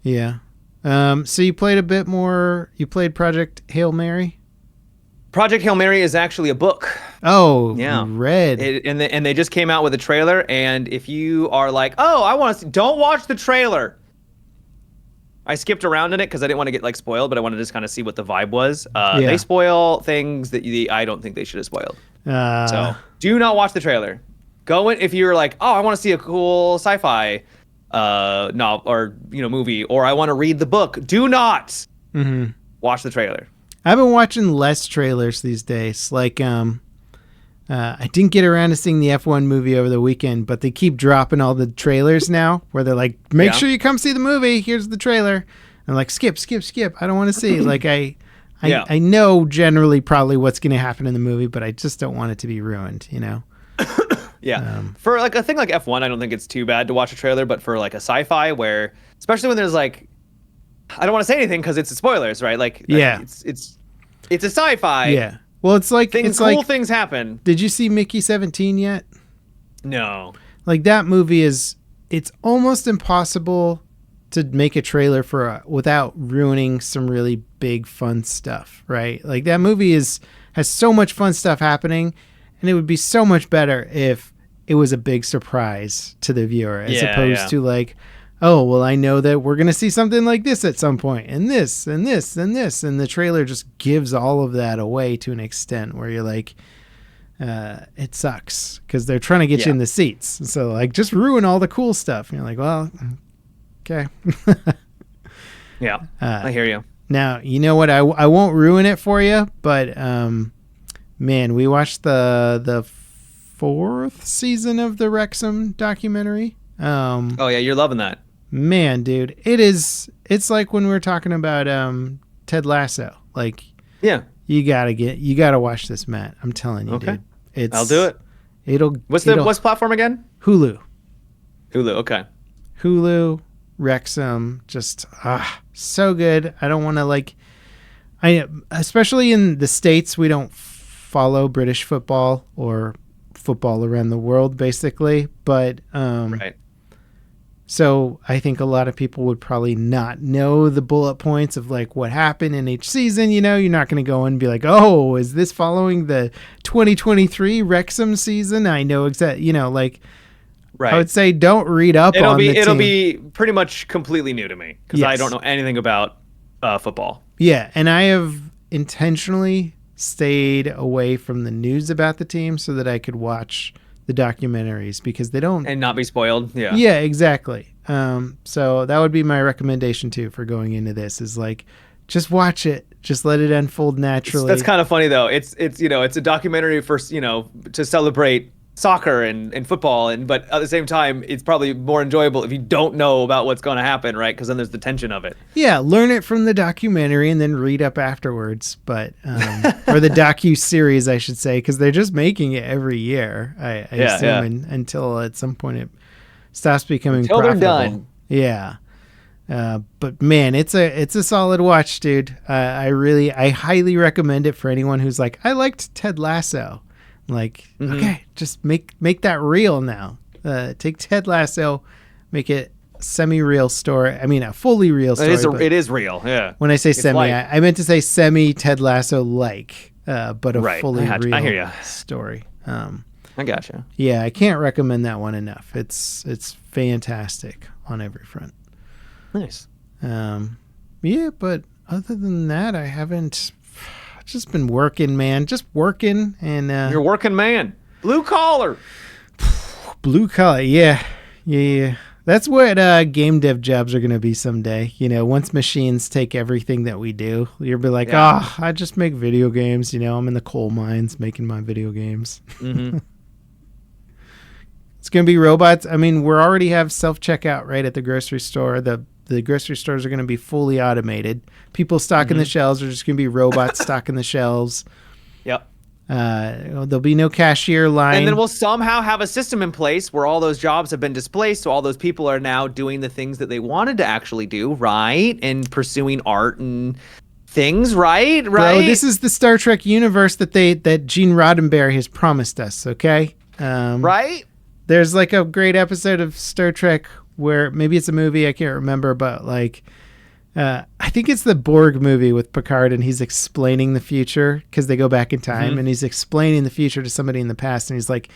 Yeah. So you played a bit more. You played Project Hail Mary? Project Hail Mary is actually a book. Oh, yeah. Read. And they just came out with a trailer. And if you are like, oh, I want to see, don't watch the trailer. I skipped around in it because I didn't want to get like spoiled, but I wanted to just kind of see what the vibe was. They spoil things that I don't think they should have spoiled. So do not watch the trailer. Go in if you're like, oh, I want to see a cool sci-fi novel or movie, or I want to read the book. Do not watch the trailer. I've been watching less trailers these days. Like, I didn't get around to seeing the F1 movie over the weekend, but they keep dropping all the trailers now, where they're like, make sure you come see the movie. Here's the trailer. I'm like, skip. I don't want to see. Like, I know generally probably what's going to happen in the movie, but I just don't want it to be ruined. Yeah. For like a thing like F1, I don't think it's too bad to watch a trailer, but for like a sci-fi where, especially when there's like, I don't want to say anything because it's spoilers, right? Like, it's a sci-fi. Yeah. Well, it's like cool things happen. Did you see Mickey 17 yet? No. Like that movie it's almost impossible to make a trailer for without ruining some really big fun stuff, right? Like that movie has so much fun stuff happening, and it would be so much better if it was a big surprise to the viewer as opposed to like, oh, well, I know that we're going to see something like this at some point, and this, and this, and this. And the trailer just gives all of that away to an extent where you're like, it sucks because they're trying to get you in the seats. So, like, just ruin all the cool stuff. And you're like, well, okay. Yeah, I hear you. Now, you know what? I won't ruin it for you, but, man, we watched the 4th season of the Wrexham documentary. Oh, yeah, you're loving that. Man, dude, it's like when we were talking about Ted Lasso. Like, you gotta watch this, Matt. I'm telling you, dude. I'll do it. What's platform again? Hulu. Hulu. Okay. Hulu, Wrexham, just so good. I don't want to especially in the States, we don't follow British football or football around the world, basically. But Right. so I think a lot of people would probably not know the bullet points of like what happened in each season. You know, you're not going to go and be like, oh, is this following the 2023 Wrexham season? I know exactly, you know, like Right. I would say don't read up on the team. It'll be pretty much completely new to me because I Yes. don't know anything about football. Yeah, and I have intentionally stayed away from the news about the team so that I could watch the documentaries because they don't. And not be spoiled. Yeah. Yeah, exactly. So that would be my recommendation too for going into this is like, just watch it, just let it unfold naturally. That's kind of funny though. It's a documentary for to celebrate soccer and football, but at the same time, it's probably more enjoyable if you don't know about what's going to happen, right? Because then there's the tension of it. Yeah, learn it from the documentary and then read up afterwards. But or the docu-series, I should say, because they're just making it every year. I assume until at some point it stops becoming until profitable. They're done. Yeah. But man, it's a solid watch, dude. I highly recommend it for anyone who's like, I liked Ted Lasso. Like, okay, just make that real now. Take Ted Lasso, make it semi-real story. I mean, a fully real story. It is real, yeah. When I say semi, I meant to say semi Ted Lasso like, but a fully real I hear ya. story. I gotcha. Yeah, I can't recommend that one enough. It's fantastic on every front. Nice. Yeah, but other than that, I haven't. Just been working, man. Just working, and you're a working man. Blue collar. Blue collar, yeah. That's what game dev jobs are gonna be someday. You know, once machines take everything that we do, you'll be like, I just make video games. You know, I'm in the coal mines making my video games. Mm-hmm. It's gonna be robots. I mean, we already have self-checkout right at the grocery store. The grocery stores are going to be fully automated. People stocking the shelves are just going to be robots stocking the shelves. Yep. There'll be no cashier line. And then we'll somehow have a system in place where all those jobs have been displaced. So all those people are now doing the things that they wanted to actually do, right? And pursuing art and things, right? Bro, this is the Star Trek universe that Gene Roddenberry has promised us, okay? Right? There's like a great episode of Star Trek where maybe it's a movie, I can't remember, but like I think it's the Borg movie with Picard and he's explaining the future because they go back in time and he's explaining the future to somebody in the past and he's like,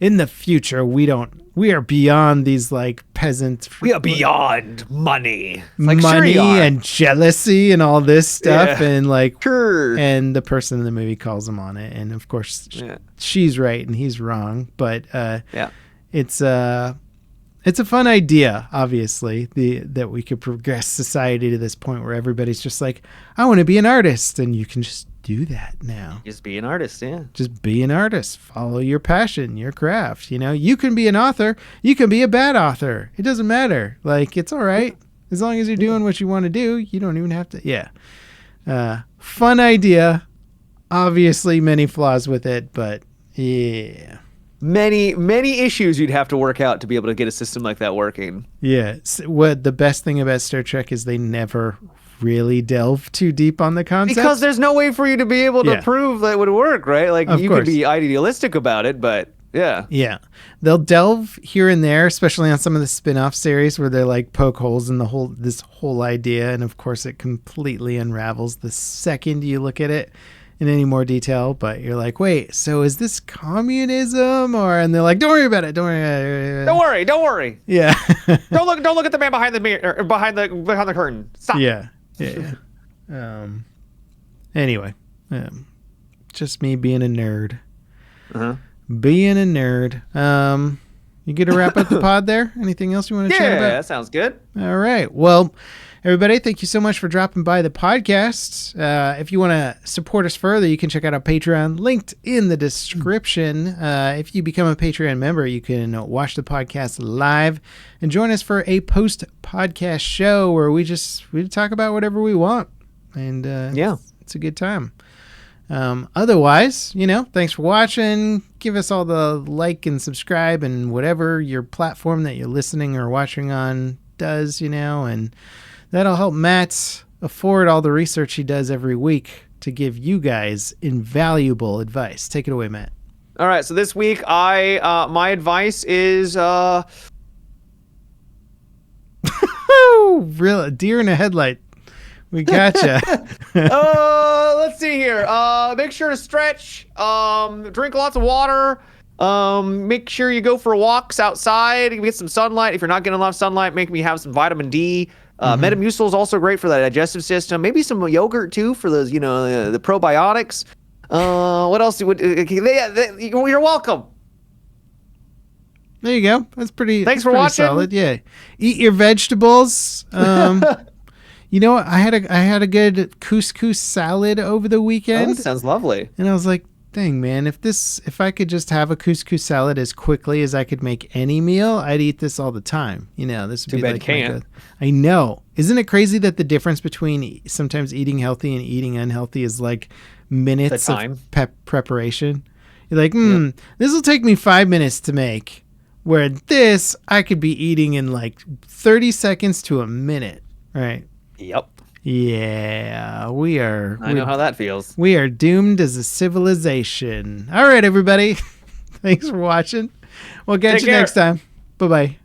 in the future we are beyond these like peasant, we are beyond money, like, money and jealousy and all this stuff, and like and the person in the movie calls him on it, and of course she's right and he's wrong, but it's a fun idea, obviously, that we could progress society to this point where everybody's just like, I want to be an artist, and you can just do that now. Just be an artist, yeah. Just be an artist. Follow your passion, your craft. You know, you can be an author. You can be a bad author. It doesn't matter. Like, it's all right. As long as you're doing what you want to do, you don't even have to. Yeah. Fun idea. Obviously, many flaws with it, but yeah. Many issues you'd have to work out to be able to get a system like that working. Yeah. What the best thing about Star Trek is they never really delve too deep on the concept. Because there's no way for you to be able to prove that it would work, right? Like, you could be idealistic about it, but yeah. Yeah. They'll delve here and there, especially on some of the spin-off series where they like poke holes in this whole idea, and of course it completely unravels the second you look at it in any more detail, but you're like, wait, so is this communism? And they're like, don't worry about it. Don't worry. Yeah. don't look at the man behind the mirror, behind the curtain. Stop. Yeah. Anyway, just me being a nerd. Being a nerd. You get to wrap up the pod there? Anything else you want to chat about? Yeah, that sounds good. All right. Well, everybody, thank you so much for dropping by the podcast. If you want to support us further, you can check out our Patreon, linked in the description. If you become a Patreon member, you can watch the podcast live and join us for a post-podcast show where we talk about whatever we want. And it's a good time. Otherwise, thanks for watching. Give us all the like and subscribe and whatever your platform that you're listening or watching on does, and that'll help Matt afford all the research he does every week to give you guys invaluable advice. Take it away, Matt. All right, so this week my advice is real deer in a headlight. We gotcha. Let's see here. Make sure to stretch. Drink lots of water. Make sure you go for walks outside. Get some sunlight. If you're not getting enough sunlight, make me have some vitamin D. Metamucil is also great for the digestive system. Maybe some yogurt too for those, the probiotics. What else? You're welcome. There you go. That's pretty. Thanks for pretty watching. Solid. Yeah. Eat your vegetables. You know what? I had a good couscous salad over the weekend. Oh, that sounds lovely. And I was like, dang, man, if I could just have a couscous salad as quickly as I could make any meal, I'd eat this all the time. This would Too be bad like you can't. I know. Isn't it crazy that the difference between sometimes eating healthy and eating unhealthy is like minutes The time. of preparation? You're like, this will take me 5 minutes to make, where this I could be eating in like 30 seconds to a minute, right? Yep. Yeah, I know how that feels. We are doomed as a civilization. All right, everybody. Thanks for watching. We'll catch Take you care. next time. Bye-bye.